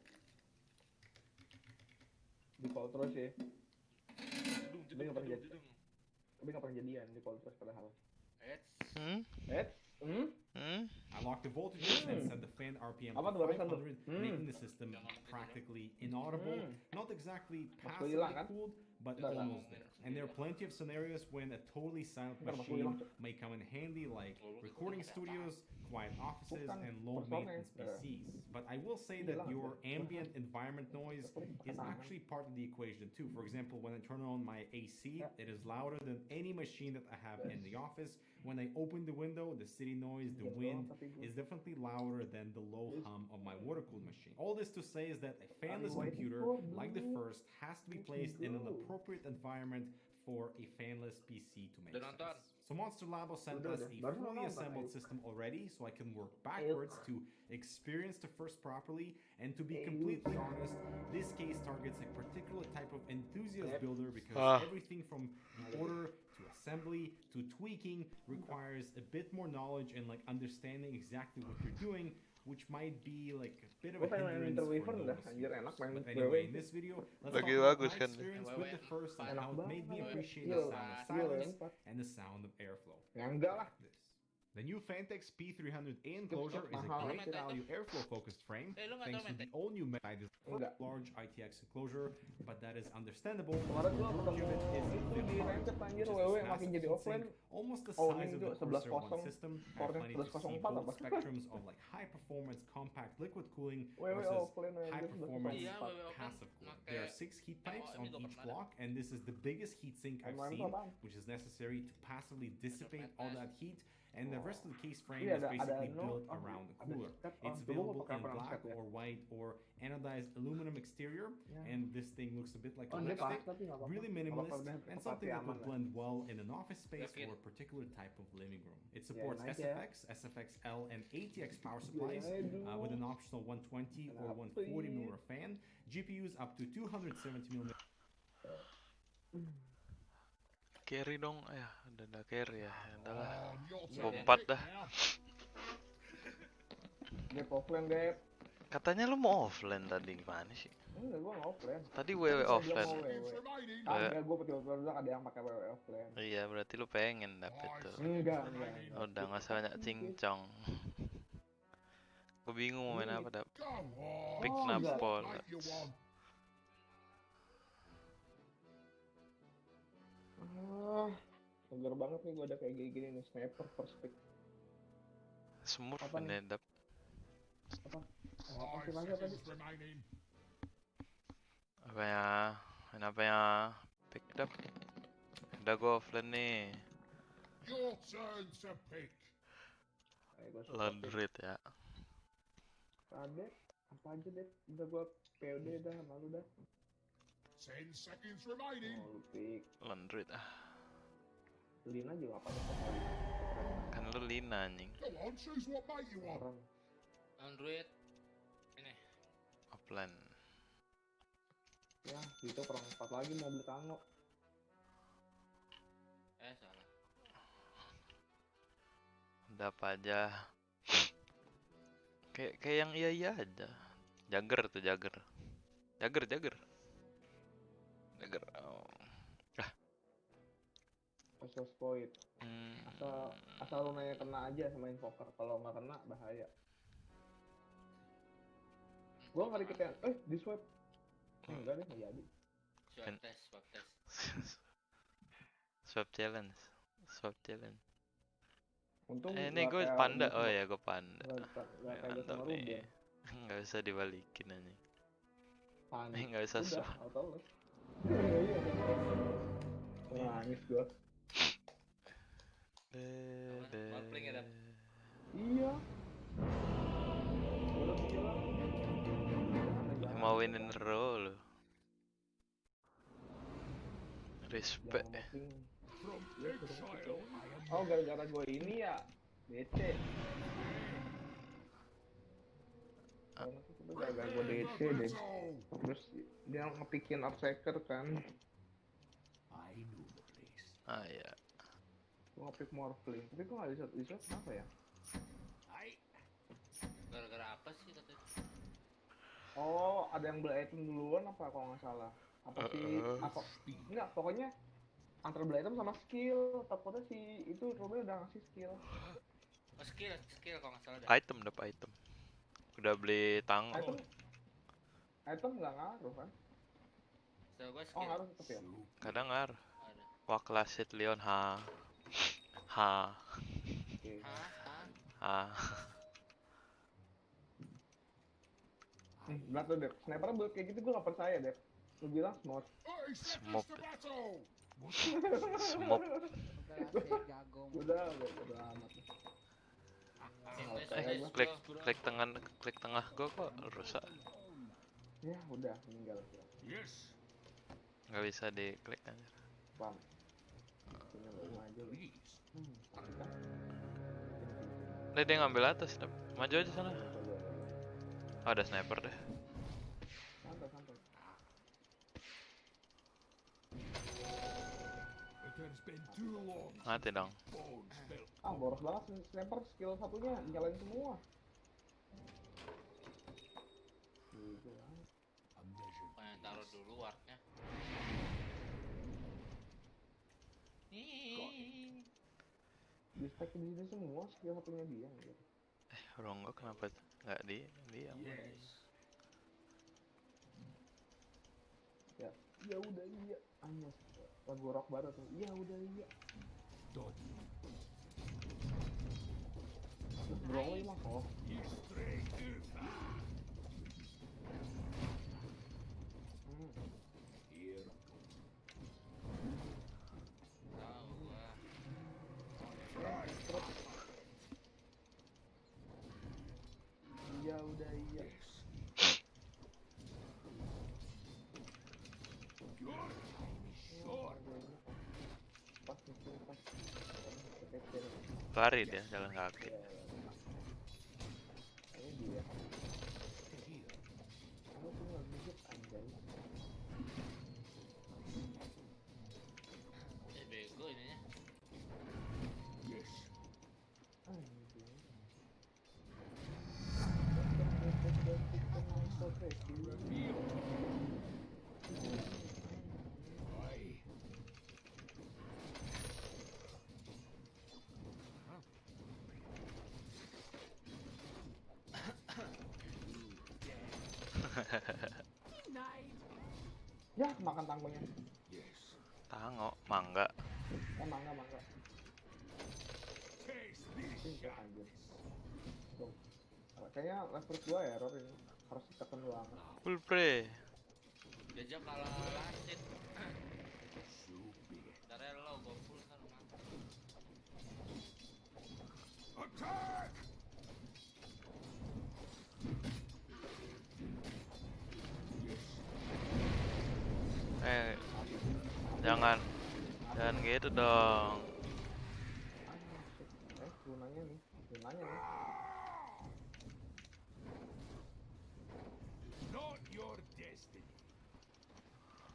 Default terus ya. Tapi nggak pernah jadian default terus padahal. I locked the voltages and set the fan RPM to 500, making the system practically inaudible. Not exactly passively cooled, but almost there. And there are plenty of scenarios when a totally silent machine may come in handy, like recording studios, quiet offices, and low maintenance PCs. But I will say that your ambient environment noise is actually part of the equation too. For example, when I turn on my AC, it is louder than any machine that I have in the office. When I open the window, the city noise, the wind is definitely louder than the low hum of my water-cooled machine. All this to say is that a fanless computer, like the first, has to be placed in an appropriate environment for a fanless PC to make sense. So Monster Labo sent us a fully assembled system already, so I can work backwards to experience the first properly. And to be completely honest, this case targets a particular type of enthusiast builder because everything from the order to assembly to tweaking requires a bit more knowledge and like understanding exactly what you're doing, which might be like a bit of a hindrance for those. But anyway, in this video, let's talk about my experience with the first and how it made me appreciate the sound of silence and the sound of airflow. The new Fantex P300A enclosure is a great value airflow-focused frame, thanks to the all-new large ITX enclosure, but that is understandable. The majority of it is almost the size of the Corsair One system. I planning to see both spectrums of like high-performance compact liquid cooling versus high-performance passive cooling. There are 6 heat pipes on each block, and this is the biggest heatsink I've seen, which is necessary to passively dissipate all that heat. And the rest of the case frame is basically built around the cooler. It's available in black or white or anodized aluminum exterior, and this thing looks a bit like a lipstick, really minimalist, and something that would blend well in an office space or a particular type of living room. It supports SFX, SFX-L, and ATX power supplies with an optional 120 or 140mm fan, GPUs up to 270mm. Carry dong, udah carry ya, adalah bompat dah. Gap offline, Gap. Katanya lu mau offline tadi, gimana sih? Enggak, gua nggak offline. Tadi WW offline. Ada, gua betul-betul ada yang pakai WW offline. Iya, berarti lu pengen dapet tuh. Enggak. Udah nggak usah banyak cincong. Gua bingung mau main apa, dap. Pick napol. Seger banget nih gua ada kayak gini nih, sniper first pick. Smurf menedap. Apa sih lagi tadi? Apa ya pick up? Udah gua offline nih. Your turn to pick. Laundry ya. Ada apa aja deh, udah gua POD dah malu dah. 10 seconds remaining. Oh, lu pick. Laundry ah. Lina juga apa tuh? Kan lu Lina anjing. Come on, choose what mate you want. Android. Ini. Upland. Ya, itu perang 4 lagi mau beli tango. Salah. Udah apa aja. Kayak yang iya aja. Jagger tuh Jagger. Jagger. Oh. Asal spoil. Asal lunanya kena aja sama invoker. Kalau nggak kena bahaya. Gua nggak dikit yang, di swap. Enggak deh, nggak jadi. Swap test. Swap challenge. Untung ini gue panda. Oh ya, gue panda. Mantap nih. Nggak bisa dibalikin aja. Nggak bisa swap. Nangis gue. Marpling ya, Dap? Iya. Mau win in a row lo. Respect. Oh, gara-gara gue ini ya. DC. Gara-gara gue DC deh. Terus dia ngepikin Upseeker kan. Ya. Gue ngepick Morphling, tapi gue gak bisa kenapa ya? Gara-gara apa sih katanya? Oh, ada yang beli item duluan apa kalau nggak salah? Apa sih? Enggak, pokoknya antara beli item sama skill. Takutnya si itu Robert udah ngasih skill. Oh, skill kalau nggak salah dah. Item dapat item. Udah beli tango. Item nggak ngaruh kan? So, gue skill. Oh, ngaruh tetep ya? Kadang ngaruh. Wah, klasit Leon ha. Berat tuh, Dep. Sniper buat kayak gitu gue gak percaya, Dep. Lu bilang smoke. Smoke. Udah amat. Klik tengah gue kok rusak. Ya, udah meninggal. Gak bisa diklik aja. Pam. Dia ngambil atas, maju aja sana. Oh, ada sniper deh. Santai. Mati dong. Boros banget sniper, skill satunya nyalain semua. Taruh dulu wardnya. Di stack di sini semua skill satunya dia gitu. Rongo kenapa nggak dia? Ya udah iya. Anjas lagu rock baru tuh. Ya udah iya. Bro emang kok. Ya udah iya. Lari dia jalan kaki. Bego ininya. Ya, makan tanggungnya. Tango, mangga. Mangga. Kayaknya level 2 error ini. Harus ditekan banget. Full play. Dia kalah lasit. Ntar lo gue full kan mantap. Jangan gitu dong. Lunanya nih. Not your destiny.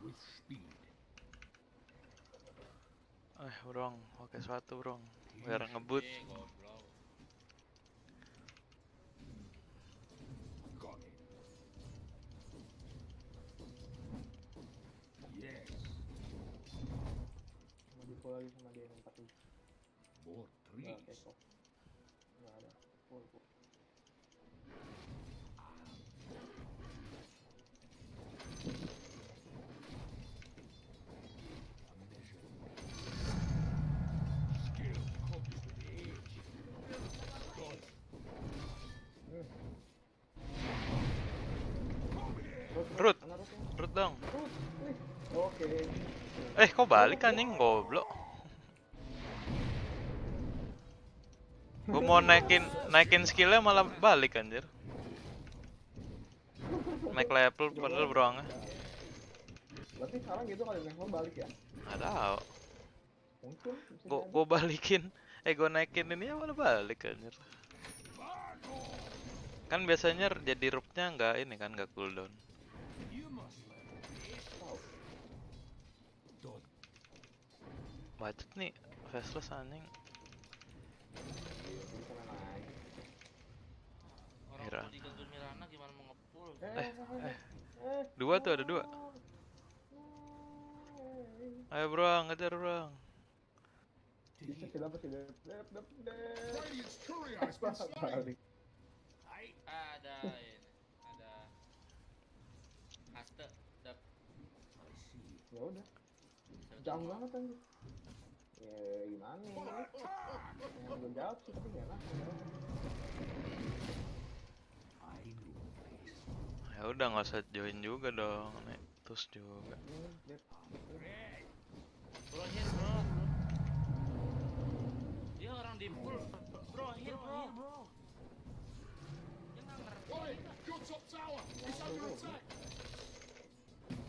With speed. Brong, pakai sepatu, Brong. Biar ngebut. Goblok. Got it. Yes. Sama dipul lagi sama dia yang 40. More trees. Nggak ada. Full. Skill comes with age. Good. Rut dong. Oke. Kok balik anjing, goblok. Gue mau naikin skillnya malah balik anjir. Naik level padahal Brong. Berarti sekarang gitu kali level balik ya? Nggak tahu. Mungkin. Gue balikin. Gue naikin ini malah balik anjir. Kan biasanya jadi roopnya nggak cooldown. Bacot nih, faceless anjing. Orang digantung Mirana gimana mau nge-pull? Dua tuh, ada dua. Ayo Brong, ngejar Brong. Dapat. Ada haste dap. Ya udah. Jauh banget aja. Ya gimana nih? Yang gue jawab sih tapi gak lah. Ya udah nggak usah join juga dong, nih terus juga. Bro, heal bro. Dia orang di pull. Bro, heal bro. Dia nggak ngerti.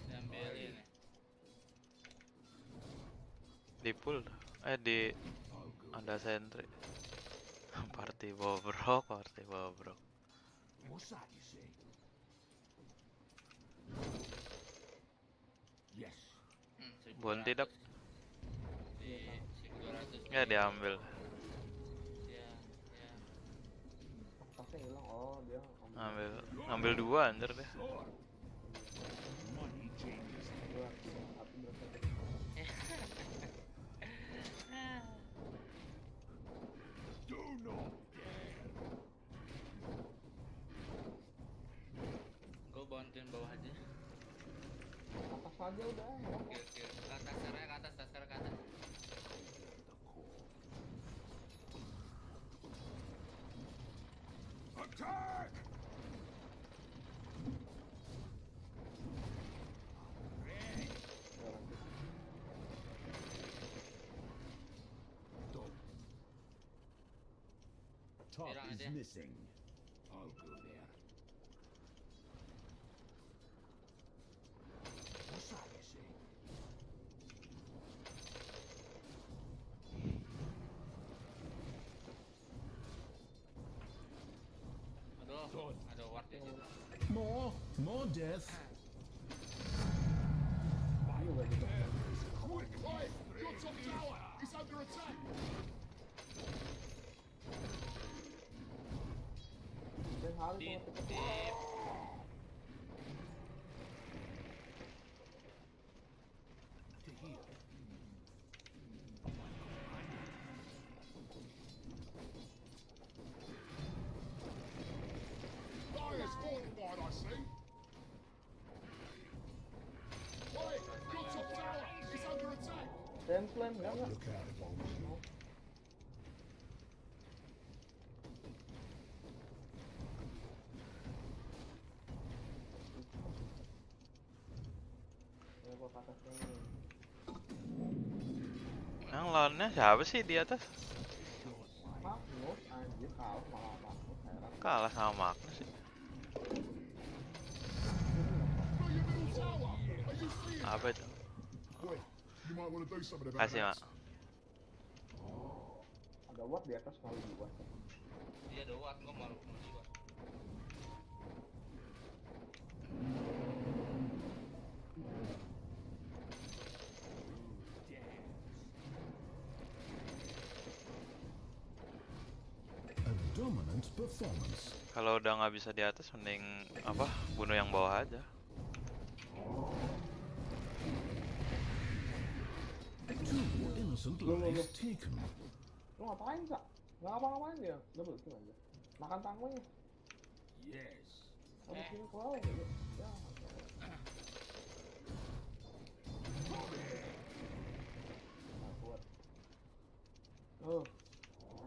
Diambilin ya. Di pull, ada sentry. Party bobrok. What's that you say? Yes. Bon tidak. Ya diambil. Ya. Pasnya hilang. Oh, dia Ambil dua anjir deh. Money changes. Do not care. Gue bantuin bawah aja. Atas aja udah. Oke. Ke atas, dasarnya ke atas. Attack! Top is missing. I'll go there. What's that you say? Aduh, ada ward di situ. More death. Quick, your top tower is under attack. Fire's fortified, I see. Wait, your top tower is under attack. Flame, enggak. Look out, Bones. Yang lawannya siapa sih di atas? Magnus, anjir kalah malah Magnus, heran. Kalah sama Magnus sih. Apa itu? You might want to do something about Kasih, that. Mak. Ada watt di atas kali gua. Iya ada watt, gua malu juga. A dominant performance. Kalau udah nggak bisa di atas, mending apa? Bunuh yang bawah aja. Two innocent lives taken. Lu ngapain, Sa? Nggak ngapa-ngapain dia. Double kill aja. Makan tanggungnya. Yes. Habis ini keluar gitu. Ya. Nah, kuat.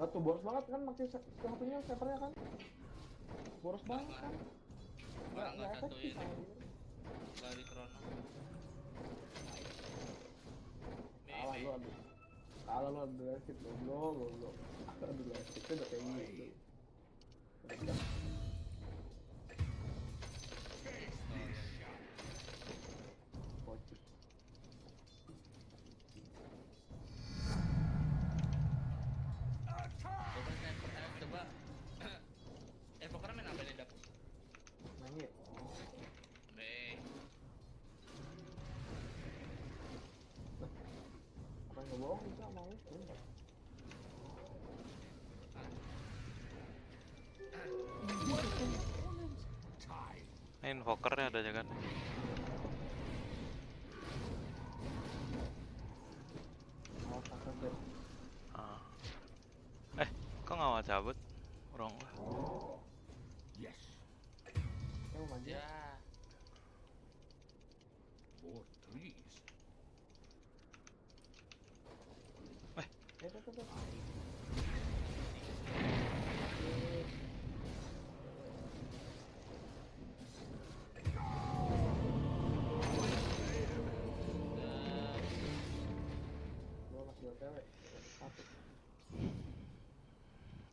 Tuh boros banget kan pakai satunya snipernya kan. Boros banget kan. Nggak satu efektif ini. kan. Nggak di Corona. Kalah lu aduh. Kalah lu aduh exit goblok. Aduh exit udah kayak gitu. Udah. Pocus. Coba Evoker main apa nih, Dap? Main hit. Apa nggak bohong bisa mau enggak? Ini invokernya ada aja kan. Kok nggak mau cabut? Wrong lah. Yes. Ya. More trees.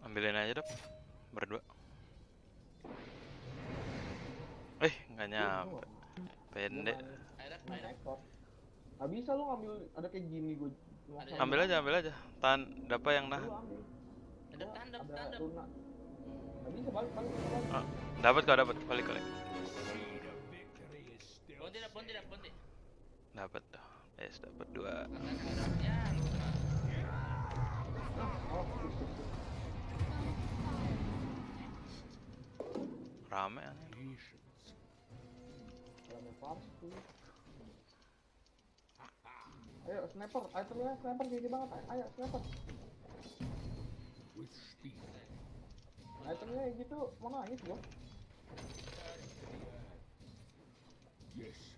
Ambilin aja, Dap. Berdua. Nggak nyampe. Pendek. Gak bisa lu ngambil, ada kayak gini gue. Ambil aja. Tahan, Dapa yang nahan. Ada tanda. Gak bisa balik. Dapat kau, balik. Bonti. Dapat dah. Dapat 2. Ya, lu kena. Rame aneh. Rame pasti. Ayo sniper, itemnya sniper gini banget. Ayo sniper. Itemnya gitu, mau nangis gua. Yes.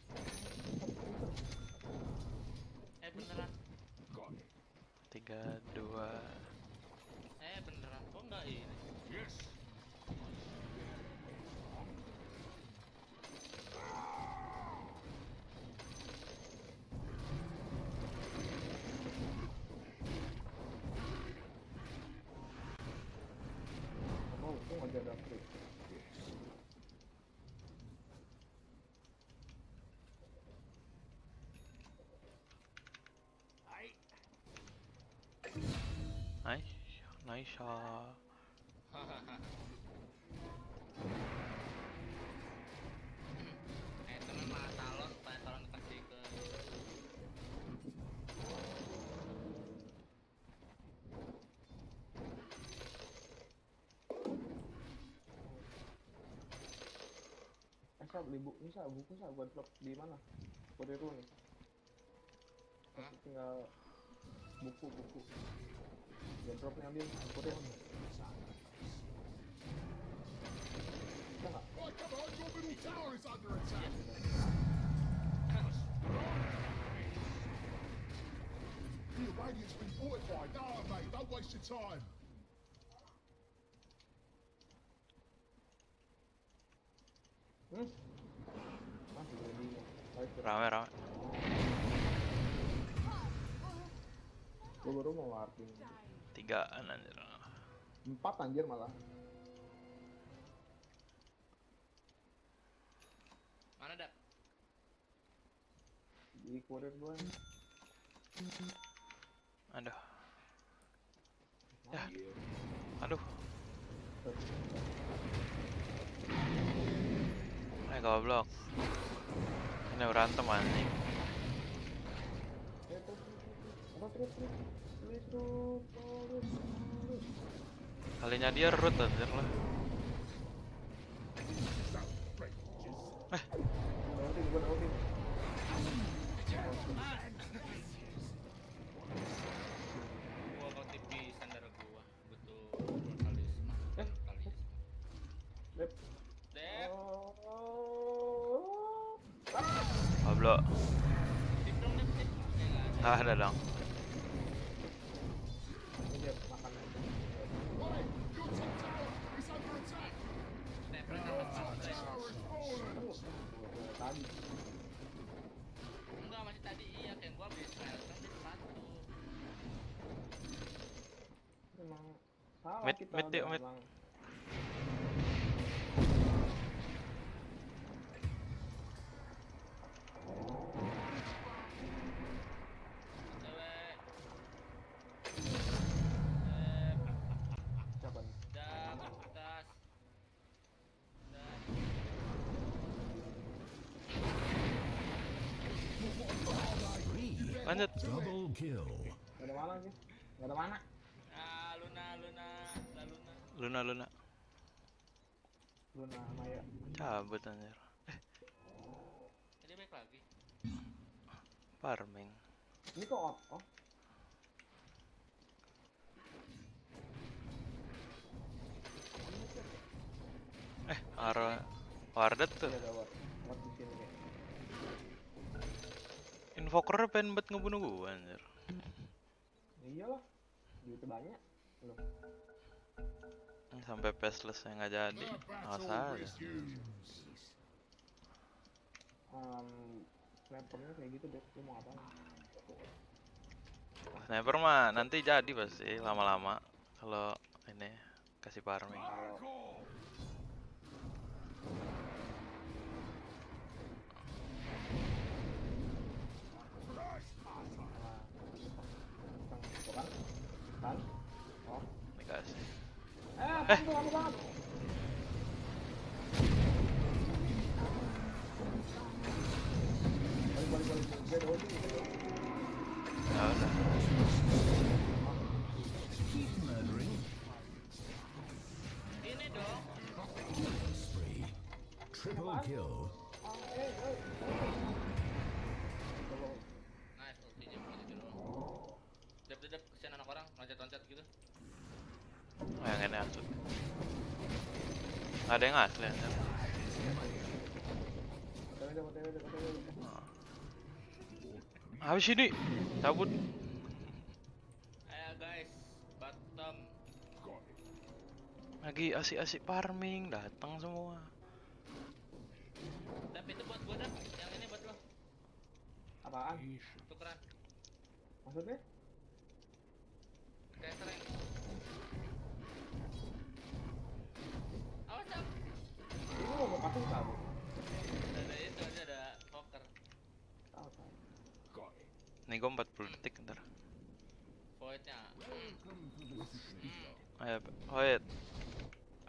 Beneran. 3, 2. Beneran. Kok nggak ini? Yes. Untung aja ada free. Nice shot. Temen mata lo supaya tolong kasih ke Beli buku gua drop di mana? Kode dulu nih. Tinggal buku. Gua drop nih, ambil kode. Bisa nggak? Oh, come on, your middle tower is under attack. The Radiant's been fortified. No, mate, don't waste your time. Rame. Gue baru mau ngelarkin 3-an anjir. 4 anjir malah. Mana, Dap? Di kurir gue. Aduh. Ya. Aduh. Goblok. Ini berantem anjing. Kalinya dia root anjir lah. Gua kau tipis sandar gua. Betul. Brutalisme. Dep. Goblok. Ah, ada dong. Enggak, masih tadi iya kayak gua habis smelter di sepatu. Memang salah Mid, kita mid udah yuk, mid. emang. Lanjut. Double kill. Gak ada mana sih? Gak ada mana? Ah, Luna. Luna Maya. Cabut anjir. Jadi baik lagi. Farming. Ini kok oh. Wardet tuh. Invoker pengen buat ngebunuh gua anjir. Iyalah. Duitnya banyak. Loh. Sampai faceless yang nggak jadi. Awas aja. Snipernya kayak gitu deh. Lu mau ngapain? Sniper mah nanti jadi pasti lama-lama kalau ini kasih farming. Kan? Oh. Dikasih. Lama banget. Balik. Ya udah. Keep murdering. Ini dong. Killing spree. Triple kill. Nice, ultinya begitu doang. Dep, kesian anak orang, loncat-loncat gitu. Yang ini asli. Ada yang asli anjir. Habis ini cabut. Ayo guys, bottom. Lagi asik-asik farming datang semua. Tapi itu buat gua dah, yang ini buat lo. Apaan? Tukeran. Maksudnya? Kayak sering. Awas Sam. Ini mau kasih kamu. Ada itu aja ada poker. Nih gua 40 detik ntar. Voidnya. Ayo, void.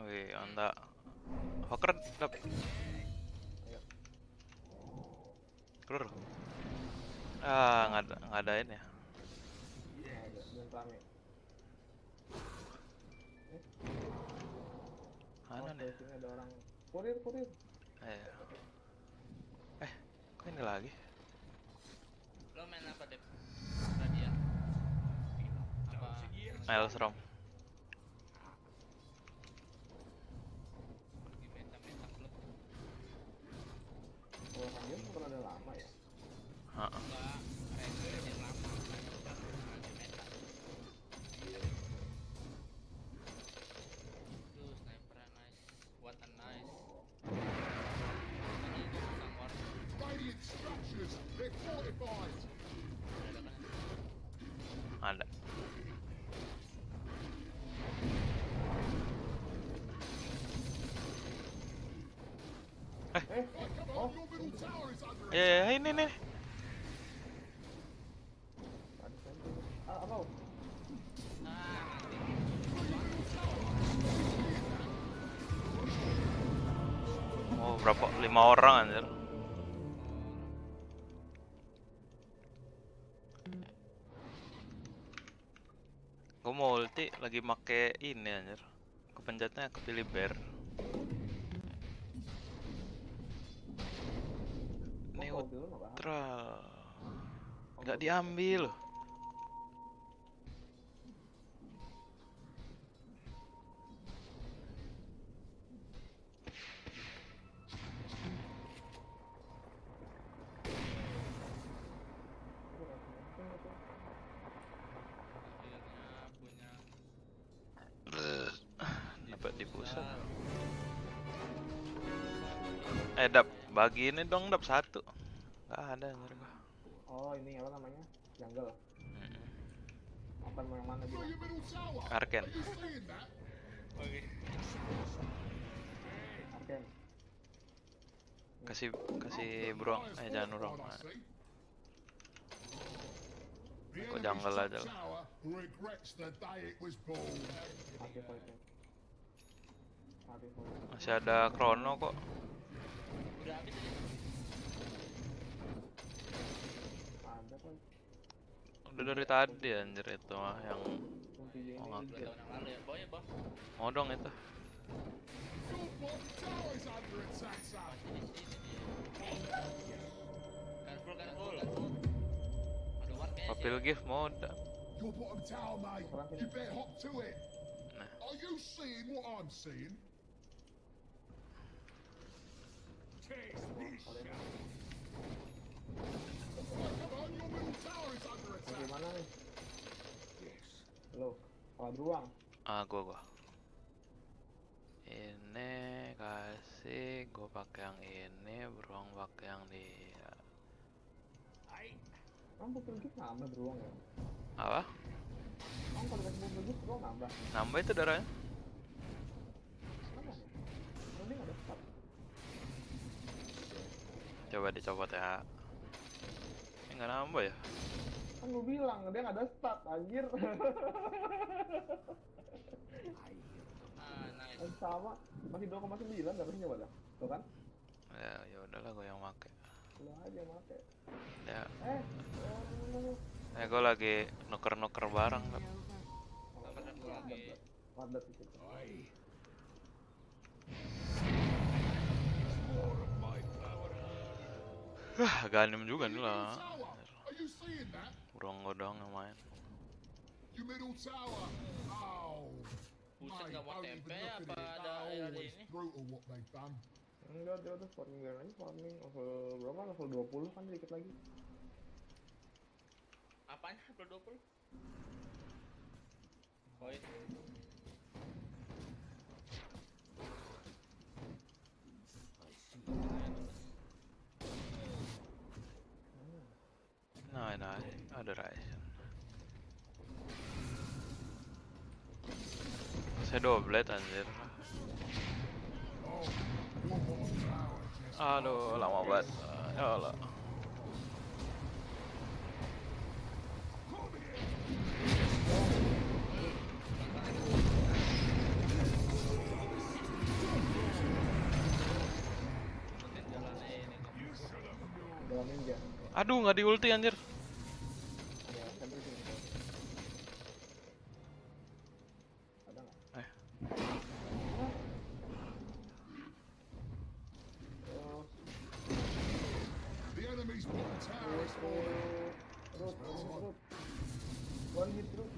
Oke, anda. Hoker dap. Keluar. Nggak ada ini ya. Mana nih? Ada orang kurir. Ayo. Kok ini lagi? Lo main apa Dep? Radian. Apa? Maelstrom. Oh, dia bukan ada lama ya? Enggak, yang lama. Tuh, sniper nice. What a nice. Radiant structures. They're fortified. Ada. Your middle tower is under Ya, ini nih. Oh, berapa? 5 orang anjir. Gue mau ulti lagi make ini anjir. Kepencetnya kepilih bear. Neutral. Nggak diambil. Dapat di pusat. Dap, bagi ini dong dap satu. Gak ada anjir gua. Oh ini apa namanya? Jungle. Apa yang mana dia? Arken. Oke. Arken. Kasih burung, jangan burung. Kok jungle aja lah. Masih ada Chrono kok. Udah habis ini. Ada kan? Udah dari tadi anjir itu mah yang mau ngakil. Yang lalu ya, bawa ya bang. Mau dong itu. Careful. Ada war kayaknya. Papil gift mau udah. Your bottom tower, mate. You better hop to it. Are you seeing what I'm seeing? Taste this shit. Come on, your middle tower is under attack. Bagaimana nih? Halo, Pak Beruang. Gua. Ini kasih gua pakai yang ini, beruang pakai yang dia. Kamu pergi nambah beruang ya? Apa? Kamu kalau kasih beruang beruang nambah. Nambah itu darahnya. Mana ya? Nanti nggak ada stop. Coba dicopot ya. Ini nggak nambah ya? Kan lu bilang dia nggak ada stat, anjir. Nice. Sama, masih 2,9 harusnya pada. Tuh kan? Ya udahlah gua yang make. Lu aja make. Ya. Eh, Gua lagi nuker barang kan. padat itu. Ganim juga nih lah. Burung godong yang main. You middle tower. Oh. Buset nggak mau tempe apa ada ini? Brutal what they've done. Enggak, dia udah farming aja, farming level berapa? Level 20 kan dikit lagi. Apanya level 20? Poin. Nah, ada Ryzen. Saya double anjir. Aduh, lama banget. Ya Allah. Aduh, nggak di ulti anjir. The enemy's bottom tower is falling. One hit through.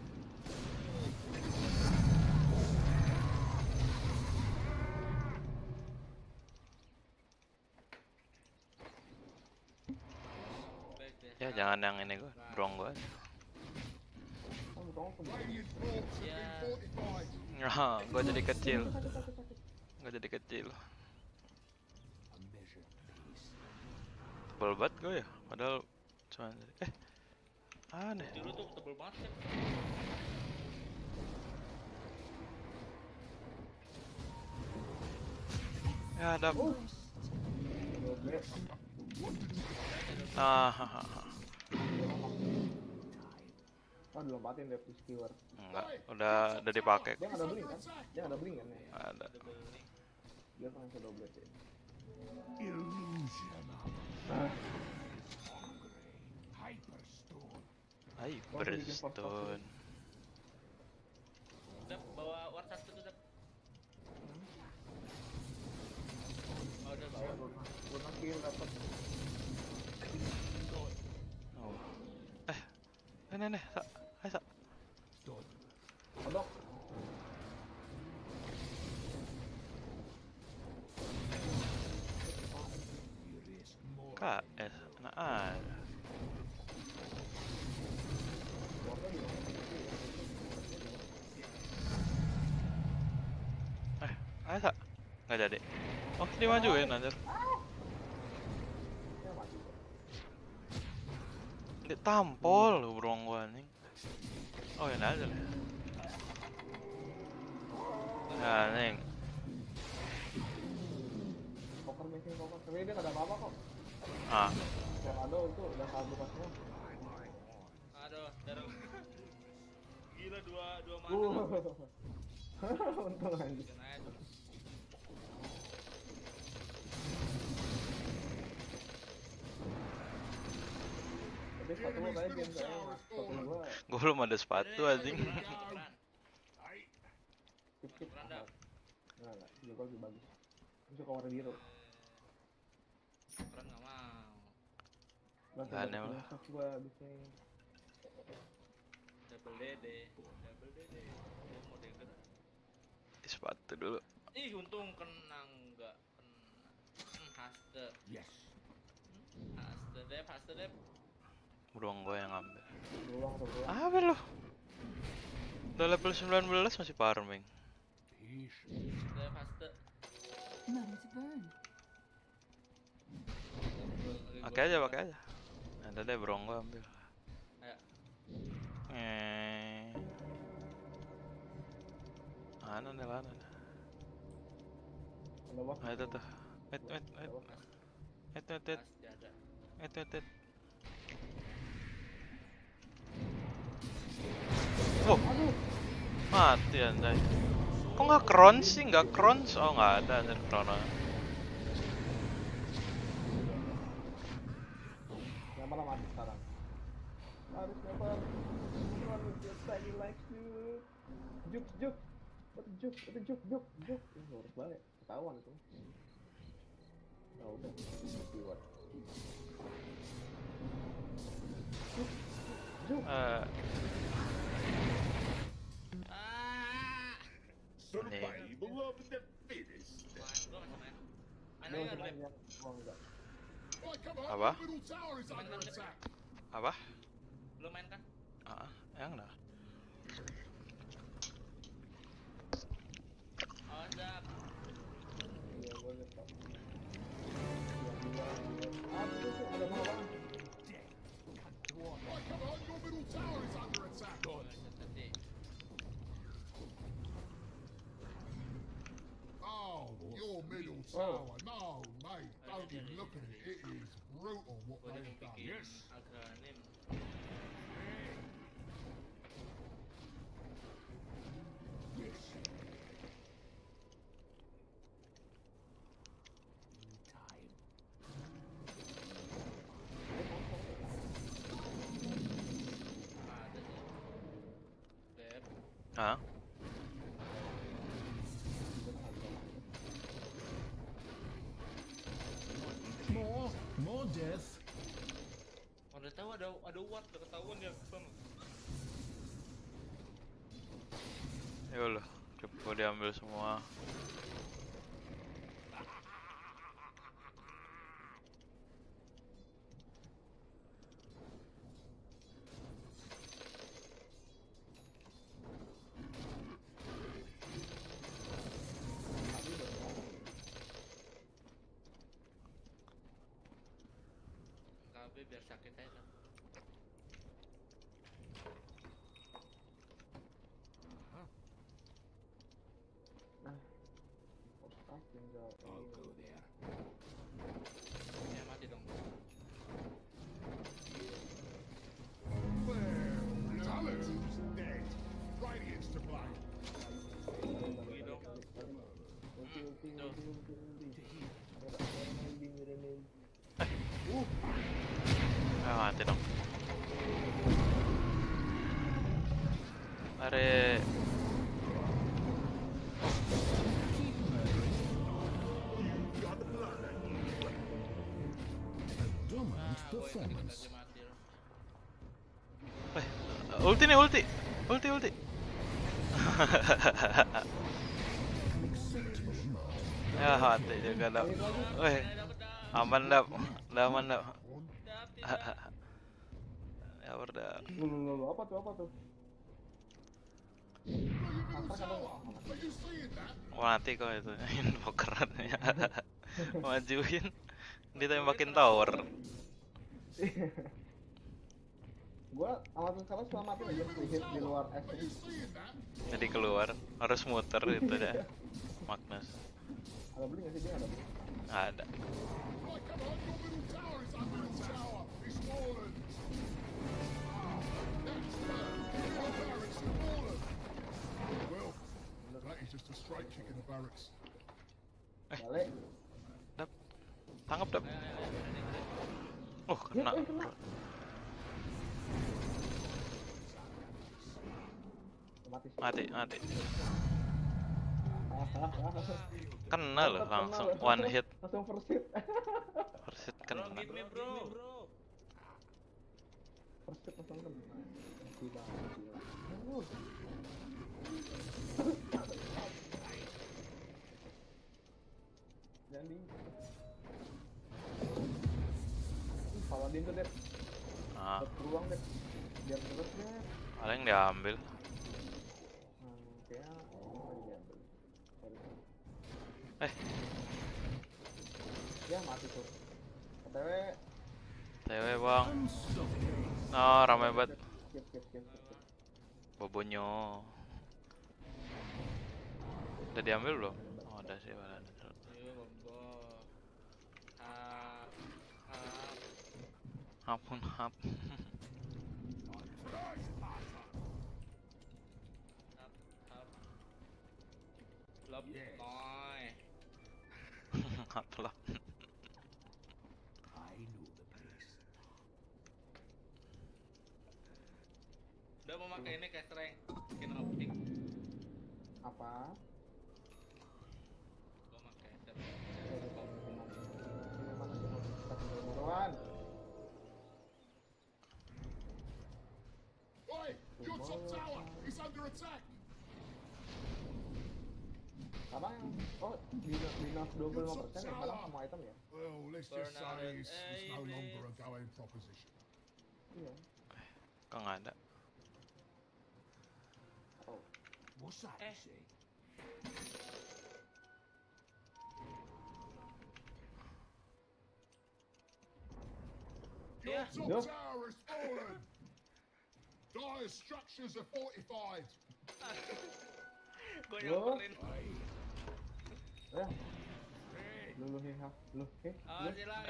Ya jangan yang ini gua, brong gua. Nah, gua jadi kecil. Tebel banget gua ya, padahal cuma aneh. Dulu tuh tebel banget kan. Ya ada. Oh, dilompatin deh skewer. Enggak, udah dipakai. Dia nggak ada bling kan? Dia nggak ada bling kan? Ada. Dia kan sudah double ya. Illusion of Hyperstone. Hyperstone. Dap, bawa war satu tuh, Dap. Oh, udah bawa. Guna kill dapat. Oh. Nih, Sak. Ayo, Sak. Kodok. KS, nah ada. Ayo, Sak. Nggak jadi. Oh, dimajuin anjir. Ditampol lu burung gua anjing. Oh, ini aja lah. Nah, anjing. Poker mesin poker. Tapi dia nggak ada apa-apa kok. Ah. Yang ada itu udah kabur semua. Aduh, darah. Gila dua mana. Untung aja. Tapi sepatu lo kayak game saya. Sepatu gua. Gua belum ada sepatu anjing. Skip. Enggak. Juga lebih bagus. Suka warna biru. Keren nggak mau. Aneh lah. Gua bikin Double DD. Gua mau denger. Sepatu dulu. Ih, untung kena enggak kena. Haste. Yes. Haste dep. Beruang gua yang ambil. beruang. Apa lu? Udah level 19 masih farming. Haste. Pakai aja. Ada deh beruang gua ambil. Ayo. Lana. Ayo tuh. Wait. Wow. Mati anjay. Kok nggak crons sih? Nggak crons? Oh nggak ada anjir krono. Yang mana mati sekarang? Harus nyabar. Tiny like you. Juk. Itu juk. Harus balik. Ketahuan itu. Nah udah. Keluar. Juk. Survival of the fittest. Apa? Apa? Belum main kan? Yang dah. Oh, dah. Iya, gua lihat kok. Ada mana bang? Your middle tower is under attack. Oh, your middle tower. No, mate, don't even look at it. It is brutal what they've done. Yes. Hah? More death. Udah tahu ada ward, udah ketahuan dia kesana. Yalah, cepet diambil semua. Biar sakit aja. I'll go there. Ya mati dong. Talon's dead. Radiant's to blame. Tuh. performance. Ulti nih, ulti. Ya hati juga dap. Aman dap. Aman dap. Ya udah. Lu apa tuh? Mati kok itu invokerannya. Majuin ditembakin tower. Gua awal sekarang selamatin aja hit di luar es. Jadi keluar harus muter itu dah. Magnus. Ada beli nggak sih dia ada? Ada. That is just a straight kick in the barracks. Balik. Dap. Tangkap dap. Oh kena. Mati. Kena loh langsung one hit. Langsung first hit. First hit kena. First hit langsung kena. Gila. Jadi. Paladin tuh deh. Peluang deh. Biar terus deh. Paling diambil. Ya mati tuh. TW bang. Oh ramai banget. Bobonyo. Udah diambil belum? Oh udah sih malah. Ampun hap. Lop noy. Apalah. Udah mau pakai ini kayak strength skin optik. Apa? Gua pakai Oi, your top tower is under attack. Apa yang? Oh, minus 25% ya sekarang semua item ya? Well, let's just say it's no longer a going proposition. Iya. Kok nggak ada? Oh. What's that? Your top tower is fallen. Dire structures are fortified. Gua nyamperin. Ya. Lu ha. Lu.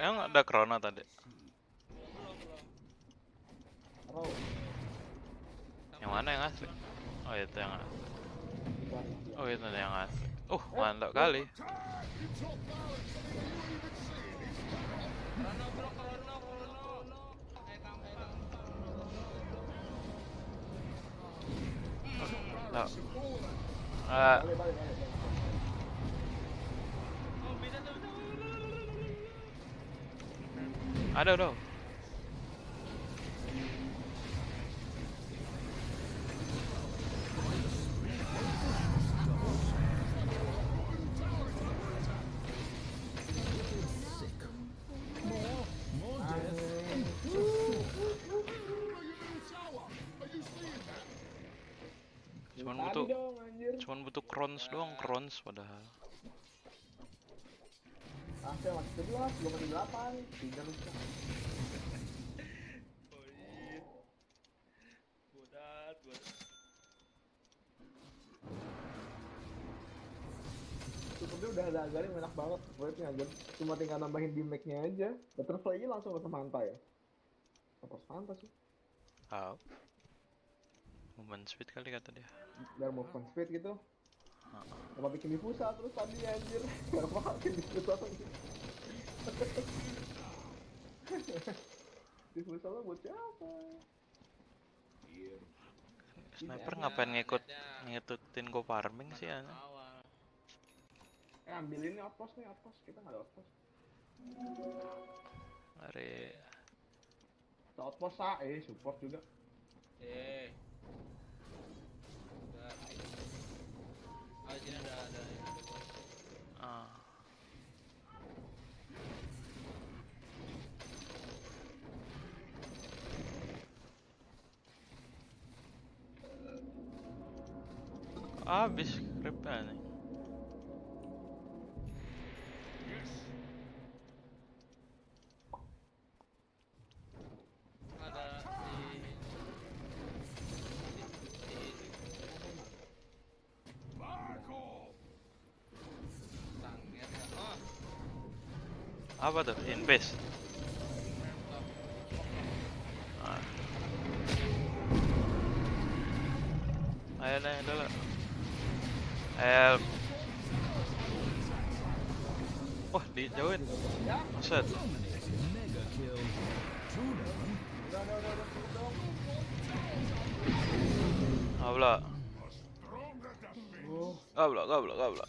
Emang ada Krona tadi? Belum. Yang mana yang asli? Oh itu yang asli. Oh itu yang asli. Mantap kali. Ada. Cuman butuh crowns doang, crowns padahal. Masih 11, belum mati 8, 3 luka. Bodat. Supportnya udah ada agarin enak banget, cuma tinggal nambahin damage-nya aja. Butterfly-nya langsung ke Samantha ya. Apa Samantha sih? Movement speed kali kata dia. Biar movement speed gitu. Apa bikin difusa terus tadi anjir. Kenapa bikin difusa lagi? Difusa lo buat siapa? Sniper ngapain ngikutin go farming sih ya? Ambilin nih outpost nih, outpost. Kita nggak ada outpost. Mari. Outpost support juga. Di sini ada bos. Habis scriptnya nih. Apa tuh? Invest. Ayo nih dulu. Help. Wah, dijauhin. Set. Gabla. Gabla.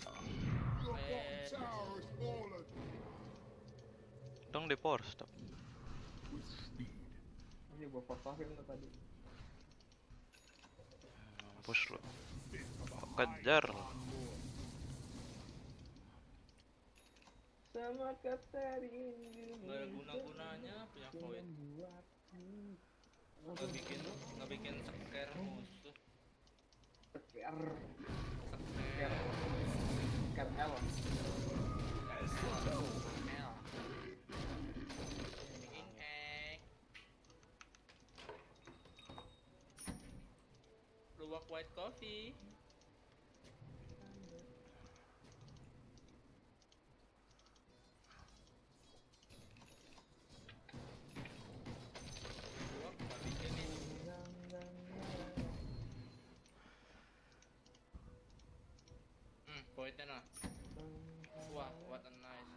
Dong di power stop. Ini gua forsakin lo tadi. Push lo. Kejar lo. Sama kata rindu. Gak ada guna-gunanya punya poin. Nggak bikin seker musuh. Seker L. Luwak white coffee. Poinnya nah. Wah, what a nice.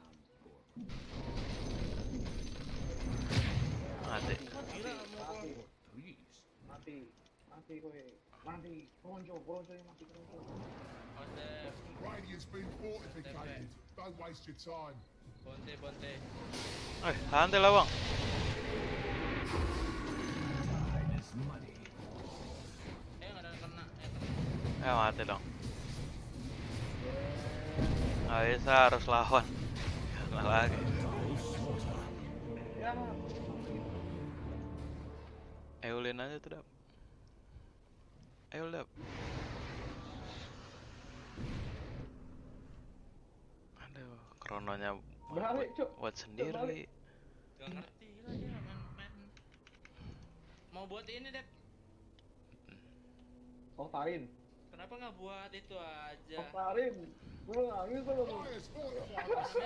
Mati. Mati. Bronco yang mati. Radiant's been fortificated. Don't waste your time. Bonte. Santai lah bang. Nggak ada kena. Mati dong. Nggak bisa, harus lawan. Kena lagi. Eulin aja tuh, Dap. Ayo, Dap. Aduh, krononya buat sendiri. Gak ngerti lah dia main. Mau buat ini, Dep. Tarin. Kenapa nggak buat itu aja? Tarin. Gue nangis loh.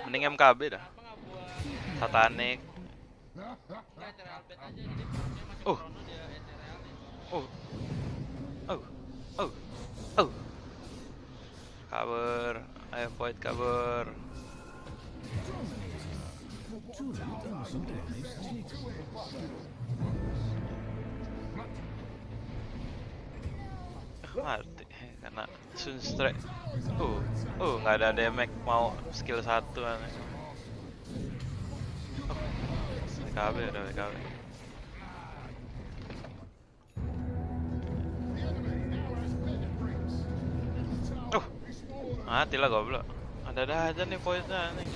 Mending MKB dah. Kenapa nggak buat Satanik. Nggak ethereal pet aja, jadi dia masih krono dia etherealin. Cover. Ayo void cover. Mati karena sunstrike. Nggak ada damage, mau skill 1 aneh. WKB udah WKB. Mati lah goblok. Ada aja nih poinnya nih.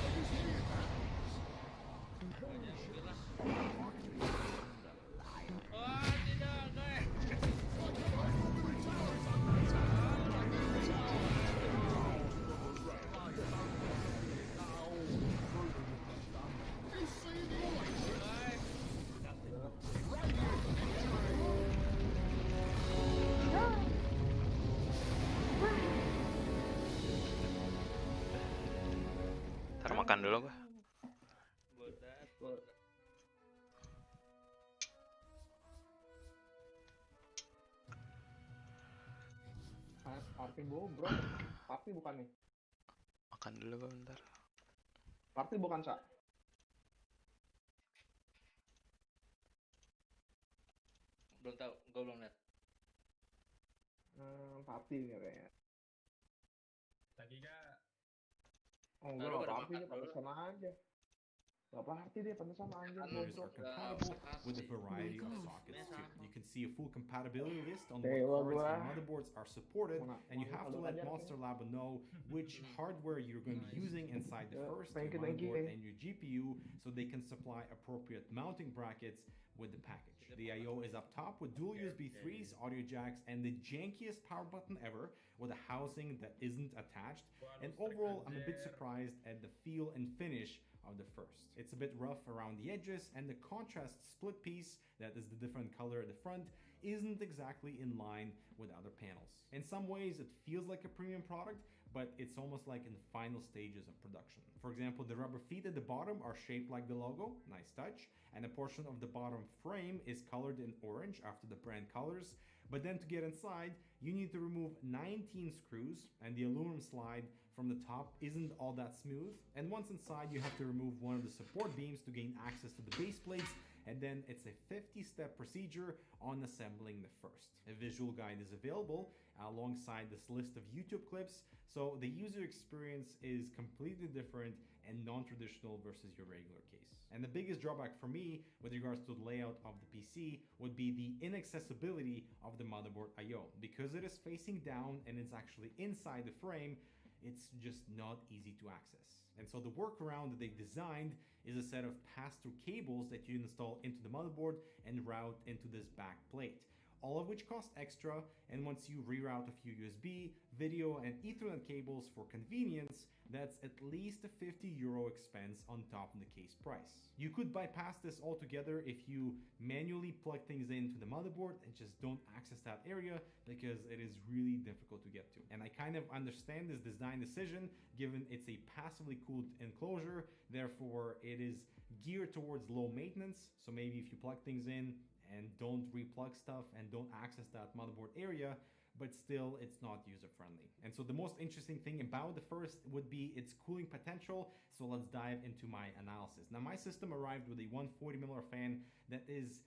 Makan dulu gua. Party bro. Party bukan nih. Makan dulu gua bentar. Party bukan, Sa. Belum tahu, gua belum lihat. Party kayaknya. Lagi gak? Oh, enggak, party aja pada sana aja. Gak party dia, pantesan anjir Motors are bosok. compatible with a variety of sockets too. You can see a full compatibility list on what Dewa cards gua. and motherboards are supported, and you have to let Monster Lab know which hardware you're going to be using inside the first, your motherboard and your GPU, so they can supply appropriate mounting brackets with the package. The I/O is up top with dual USB 3s, audio jacks, and the jankiest power button ever with a housing that isn't attached. And overall, I'm a bit surprised at the feel and finish of the first. It's a bit rough around the edges, and the contrast split piece, that is the different color at the front, isn't exactly in line with other panels. In some ways, it feels like a premium product, but it's almost like in the final stages of production. For example, the rubber feet at the bottom are shaped like the logo, nice touch, and a portion of the bottom frame is colored in orange after the brand colors. But then to get inside, you need to remove 19 screws, and the aluminum slide from the top isn't all that smooth. And once inside, you have to remove one of the support beams to gain access to the base plates, and then it's a 50-step procedure on assembling the first. A visual guide is available alongside this list of YouTube clips, so the user experience is completely different and non-traditional versus your regular case. And the biggest drawback for me with regards to the layout of the PC would be the inaccessibility of the motherboard I/O. Because it is facing down and it's actually inside the frame, it's just not easy to access. And so the workaround that they designed is a set of pass-through cables that you install into the motherboard and route into this back plate, all of which cost extra. And once you reroute a few USB, video, and Ethernet cables for convenience, that's at least a €50 expense on top of the case price. You could bypass this altogether if you manually plug things into the motherboard and just don't access that area, because it is really difficult to get to. And I kind of understand this design decision given it's a passively cooled enclosure, therefore it is geared towards low maintenance. So maybe if you plug things in and don't replug stuff and don't access that motherboard area, but still it's not user friendly. And so the most interesting thing about the first would be its cooling potential. So let's dive into my analysis. Now my system arrived with a 140mm fan that is,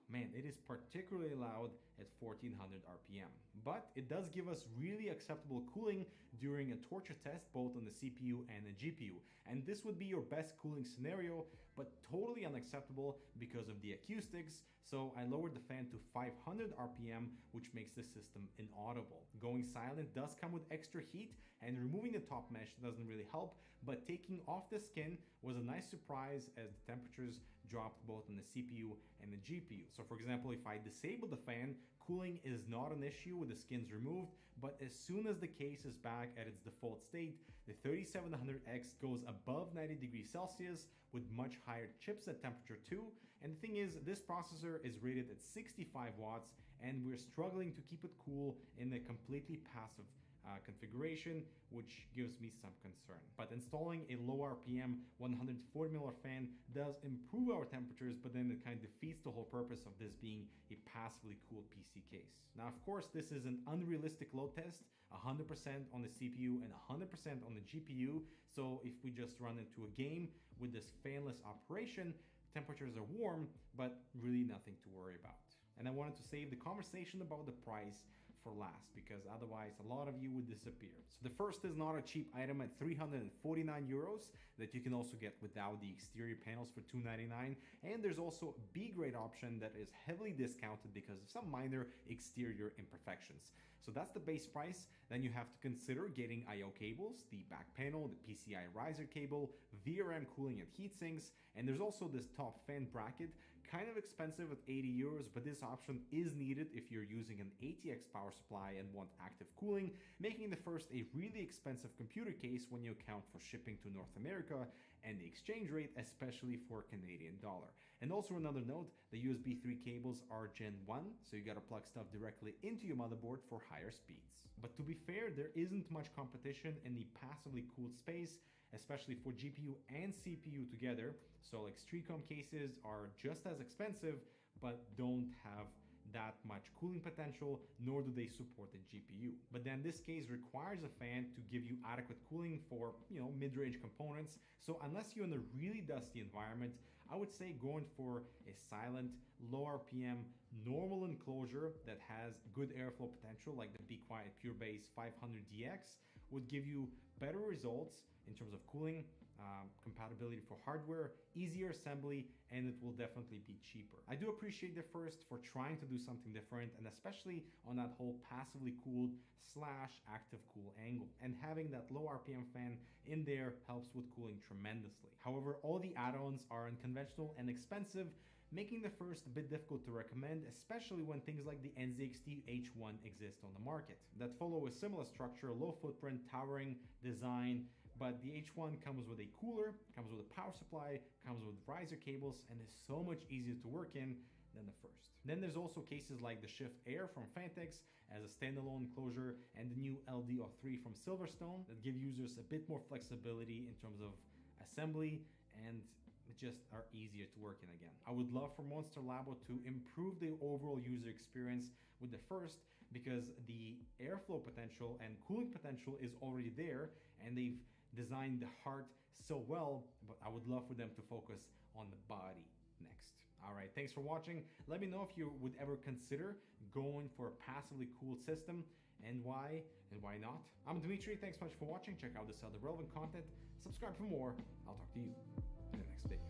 man, it is particularly loud at 1400 RPM, but it does give us really acceptable cooling during a torture test both on the CPU and the GPU. And this would be your best cooling scenario, but totally unacceptable because of the acoustics. So I lowered the fan to 500 RPM, which makes the system inaudible. Going silent does come with extra heat, and removing the top mesh doesn't really help, but taking off the skin was a nice surprise as the temperatures dropped both on the CPU and the GPU. So for example, if I disable the fan, cooling is not an issue with the skins removed, but as soon as the case is back at its default state, the 3700X goes above 90 degrees Celsius with much higher chipset temperature too. And the thing is, this processor is rated at 65 watts, and we're struggling to keep it cool in a completely passive configuration, which gives me some concern. But installing a low RPM 140mm fan does improve our temperatures, but then it kind of defeats the whole purpose of this being a passively cooled PC case. Now, of course, this is an unrealistic load test, 100% on the CPU and 100% on the GPU. So if we just run into a game with this fanless operation, temperatures are warm, but really nothing to worry about. And I wanted to save the conversation about the price for last, because otherwise a lot of you would disappear. So the first is not a cheap item at €349 that you can also get without the exterior panels for $299, and there's also a B-grade option that is heavily discounted because of some minor exterior imperfections. So that's the base price. Then you have to consider getting I/O cables, the back panel, the PCI riser cable, VRM cooling and heat sinks, and there's also this top fan bracket, kind of expensive at €80, but this option is needed if you're using an ATX power supply and want active cooling, making the first a really expensive computer case when you account for shipping to North America and the exchange rate, especially for Canadian dollar. And also another note, the USB 3 cables are Gen 1, so you gotta plug stuff directly into your motherboard for higher speeds. But to be fair, there isn't much competition in the passively cooled space, especially for GPU and CPU together. So like Streetcom cases are just as expensive, but don't have that much cooling potential, nor do they support the GPU. But then this case requires a fan to give you adequate cooling for, mid-range components. So unless you're in a really dusty environment, I would say going for a silent, low RPM, normal enclosure that has good airflow potential, like the Be Quiet Pure Base 500DX, would give you better results in terms of cooling, compatibility for hardware, easier assembly, and it will definitely be cheaper. I do appreciate the First for trying to do something different, and especially on that whole passively cooled / active cool angle. And having that low RPM fan in there helps with cooling tremendously. However, all the add-ons are unconventional and expensive, making the First a bit difficult to recommend, especially when things like the NZXT H1 exist on the market that follow a similar structure, low footprint, towering design. But the H1 comes with a cooler, comes with a power supply, comes with riser cables, and is so much easier to work in than the First. Then there's also cases like the Shift Air from Fantex as a standalone enclosure, and the new LD03 from Silverstone that give users a bit more flexibility in terms of assembly and just are easier to work in again. I would love for Monster Labo to improve the overall user experience with the First, because the airflow potential and cooling potential is already there, and they've designed the heart so well, but I would love for them to focus on the body next. All right, thanks for watching. Let me know if you would ever consider going for a passively cooled system, and why not. I'm Dimitri, thanks so much for watching. Check out this other relevant content, subscribe for more. I'll talk to you in the next video.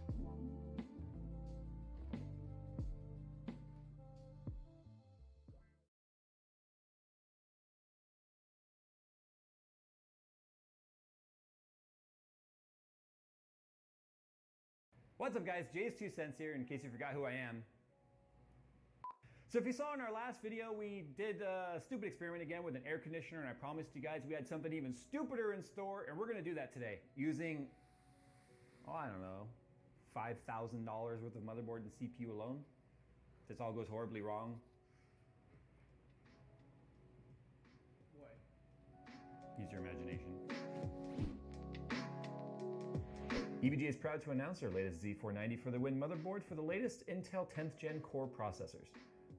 What's up guys, Jay's 2 cents here in case you forgot who I am. So if you saw in our last video, we did a stupid experiment again with an air conditioner, and I promised you guys we had something even stupider in store, and we're gonna do that today using, oh, I don't know, $5,000 worth of motherboard and CPU alone. If this all goes horribly wrong. What? Use your imagination. EVGA is proud to announce our latest Z490 for the Win motherboard for the latest Intel 10th Gen Core processors.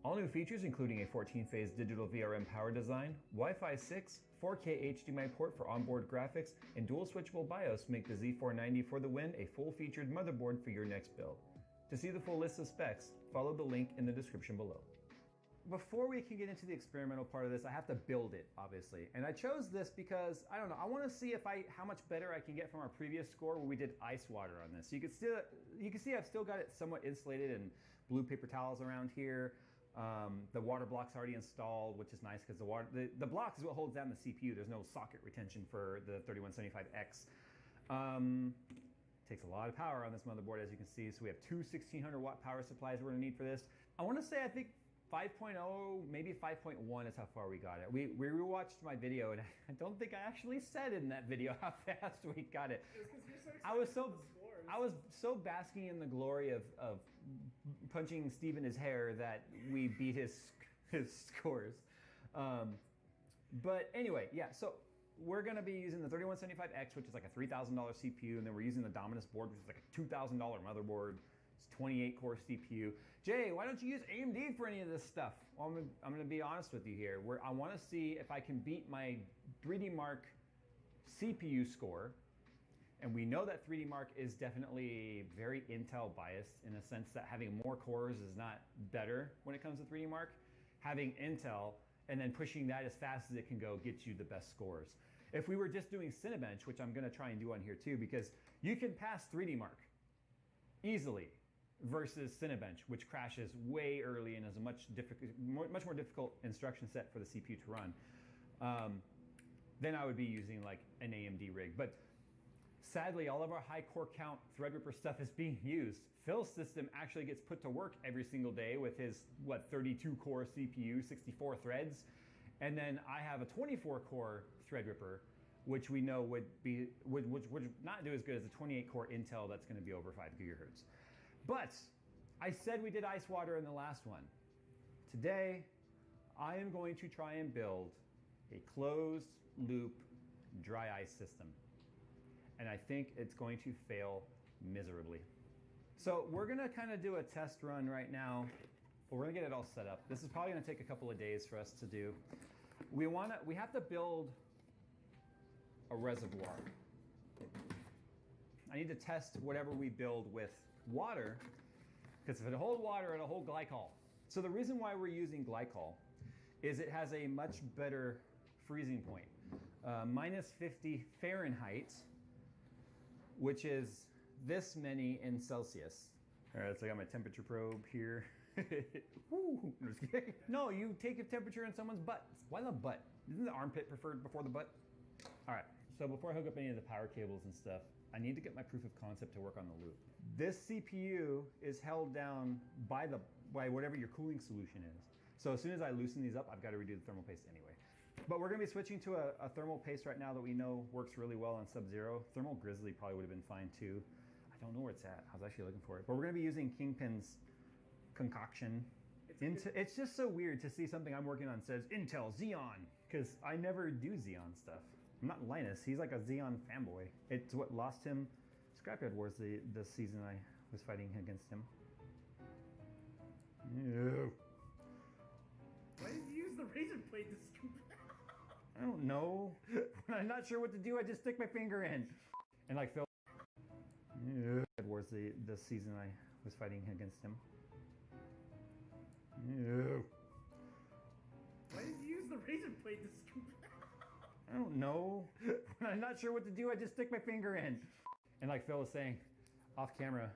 All new features including a 14-phase digital VRM power design, Wi-Fi 6, 4K HDMI port for onboard graphics, and dual switchable BIOS make the Z490 for the Win a full-featured motherboard for your next build. To see the full list of specs, follow the link in the description below. Before we can get into the experimental part of this, I have to build it, obviously. And I chose this because, I don't know, I want to see how much better I can get from our previous score where we did ice water on this. So you can see I've still got it somewhat insulated and blue paper towels around here. The water block's already installed, which is nice because the block is what holds down the CPU. There's no socket retention for the 3175X. Takes a lot of power on this motherboard, as you can see. So we have two 1600 watt power supplies we're gonna need for this. I want to say, I think 5.0, maybe 5.1 is how far we got it. We rewatched my video, and I don't think I actually said in that video how fast we got it. It was 'cause you're so excited I was so basking in the glory of punching Steve in his hair that we beat his scores. But anyway, yeah. So we're gonna be using the 3175X, which is like a $3,000 CPU, and then we're using the Dominus board, which is like a $2,000 motherboard. It's 28 core CPU. Jay, why don't you use AMD for any of this stuff? Well, I'm gonna be honest with you here. I wanna see if I can beat my 3D Mark CPU score. And we know that 3D Mark is definitely very Intel biased in a sense that having more cores is not better when it comes to 3D Mark. Having Intel and then pushing that as fast as it can go gets you the best scores. If we were just doing Cinebench, which I'm gonna try and do on here too, because you can pass 3D Mark easily versus Cinebench, which crashes way early and is a much more difficult instruction set for the CPU to run. Then I would be using like an AMD rig. But sadly, all of our high core count Threadripper stuff is being used. Phil's system actually gets put to work every single day with his, 32 core CPU, 64 threads. And then I have a 24 core Threadripper, which we know would not do as good as a 28 core Intel that's gonna be over 5 gigahertz. But I said we did ice water in the last one. Today, I am going to try and build a closed loop dry ice system. And I think it's going to fail miserably. So we're gonna kind of do a test run right now. We're gonna get it all set up. This is probably gonna take a couple of days for us to do. We have to build a reservoir. I need to test whatever we build with water, because if it'll hold water, it'll hold glycol. So the reason why we're using glycol is it has a much better freezing point. minus 50 Fahrenheit, which is this many in Celsius. All right, so I got my temperature probe here. Woo, I'm just kidding. No, you take a temperature in someone's butt. Why the butt? Isn't the armpit preferred before the butt? All right, so before I hook up any of the power cables and stuff, I need to get my proof of concept to work on the loop. This CPU is held down by whatever your cooling solution is. So as soon as I loosen these up, I've got to redo the thermal paste anyway. But we're going to be switching to a thermal paste right now that we know works really well on Sub-Zero. Thermal Grizzly probably would have been fine too. I don't know where it's at. I was actually looking for it. But we're going to be using Kingpin's concoction. It's just so weird to see something I'm working on says Intel Xeon, because I never do Xeon stuff. I'm not Linus. He's like a Xeon fanboy. It's what lost him Scrapyard Wars the season I was fighting against him. No. Why did you use the razor blade to scoop? I don't know. When I'm not sure what to do, I just stick my finger in. And like Phil Wars the season I was fighting against him. No. Why did you use the razor blade to scoop? I don't know. When I'm not sure what to do, I just stick my finger in. And like Phil was saying, off camera,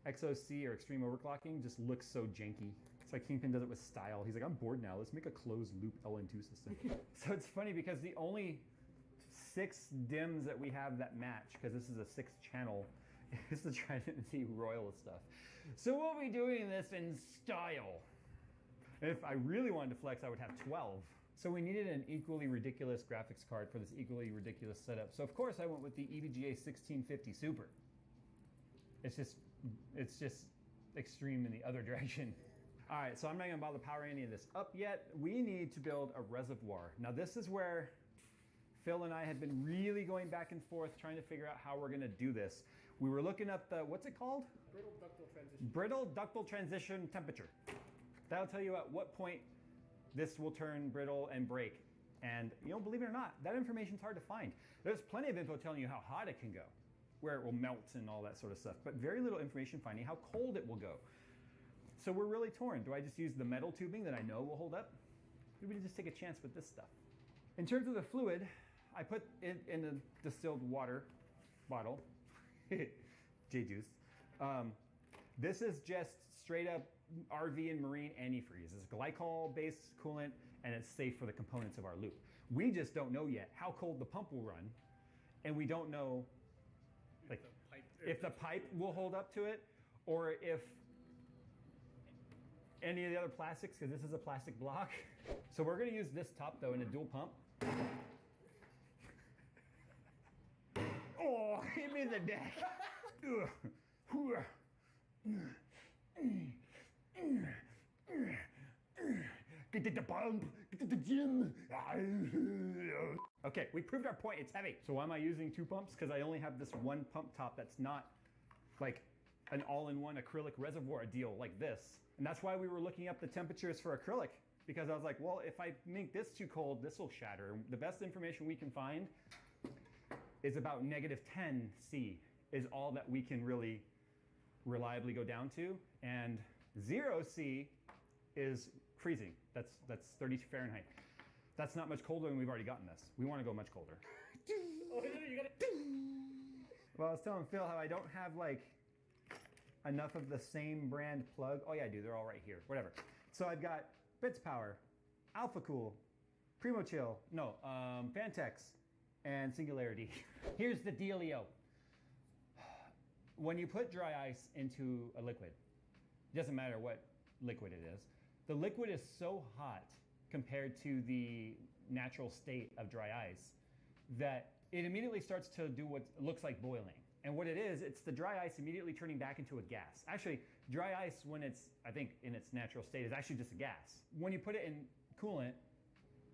XOC or extreme overclocking just looks so janky. It's like Kingpin does it with style. He's like, I'm bored now. Let's make a closed loop LN2 system. So it's funny because the only 6 DIMMs that we have that match, because this is a 6-channel, is the Trident Z Royal stuff. So we'll be doing this in style. If I really wanted to flex, I would have 12. So we needed an equally ridiculous graphics card for this equally ridiculous setup. So of course I went with the EVGA 1650 Super. It's just extreme in the other direction. All right, so I'm not gonna bother powering any of this up yet. We need to build a reservoir. Now this is where Phil and I had been really going back and forth trying to figure out how we're gonna do this. We were looking up the, what's it called? Brittle ductile transition. Brittle ductile transition temperature. That'll tell you at what point this will turn brittle and break. And you know, believe it or not, that information's hard to find. There's plenty of info telling you how hot it can go, where it will melt and all that sort of stuff, but very little information finding how cold it will go. So we're really torn. Do I just use the metal tubing that I know will hold up? Or do we just take a chance with this stuff? In terms of the fluid, I put it in a distilled water bottle, J-Juice. This is just straight up RV and marine antifreeze. It's glycol-based coolant, and it's safe for the components of our loop. We just don't know yet how cold the pump will run, and we don't know like if the pipe will hold up to it, or if any of the other plastics, because this is a plastic block. So we're going to use this top though in a dual pump. Oh, hit me in the neck. Get to the pump, get to the gym. Okay, we proved our point, it's heavy. So why am I using 2 pumps? Because I only have this one pump top that's not like an all-in-one acrylic reservoir deal like this. And that's why we were looking up the temperatures for acrylic, because I was like, well, if I make this too cold, this will shatter. The best information we can find is about -10 C is all that we can really reliably go down to. And 0 C is freezing. That's 32 Fahrenheit. That's not much colder than we've already gotten this. We want to go much colder. Well, I was telling Phil how I don't have like enough of the same brand plug. Oh yeah, I do, they're all right here, whatever. So I've got Bits Power, Alpha Cool, Primo Chill, no, Fantex, and Singularity. Here's the dealio. When you put dry ice into a liquid, it doesn't matter what liquid it is, the liquid is so hot compared to the natural state of dry ice that it immediately starts to do what looks like boiling. And what it is, it's the dry ice immediately turning back into a gas. Actually, dry ice, when it's, I think, in its natural state, is actually just a gas. When you put it in coolant,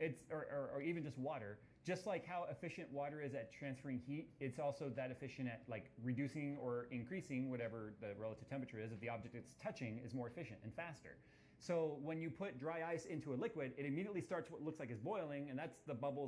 it's or even just water, just like how efficient water is at transferring heat, it's also that efficient at like reducing or increasing whatever the relative temperature is of the object it's touching is more efficient and faster. So when you put dry ice into a liquid, it immediately starts what looks like is boiling, and that's the bubbles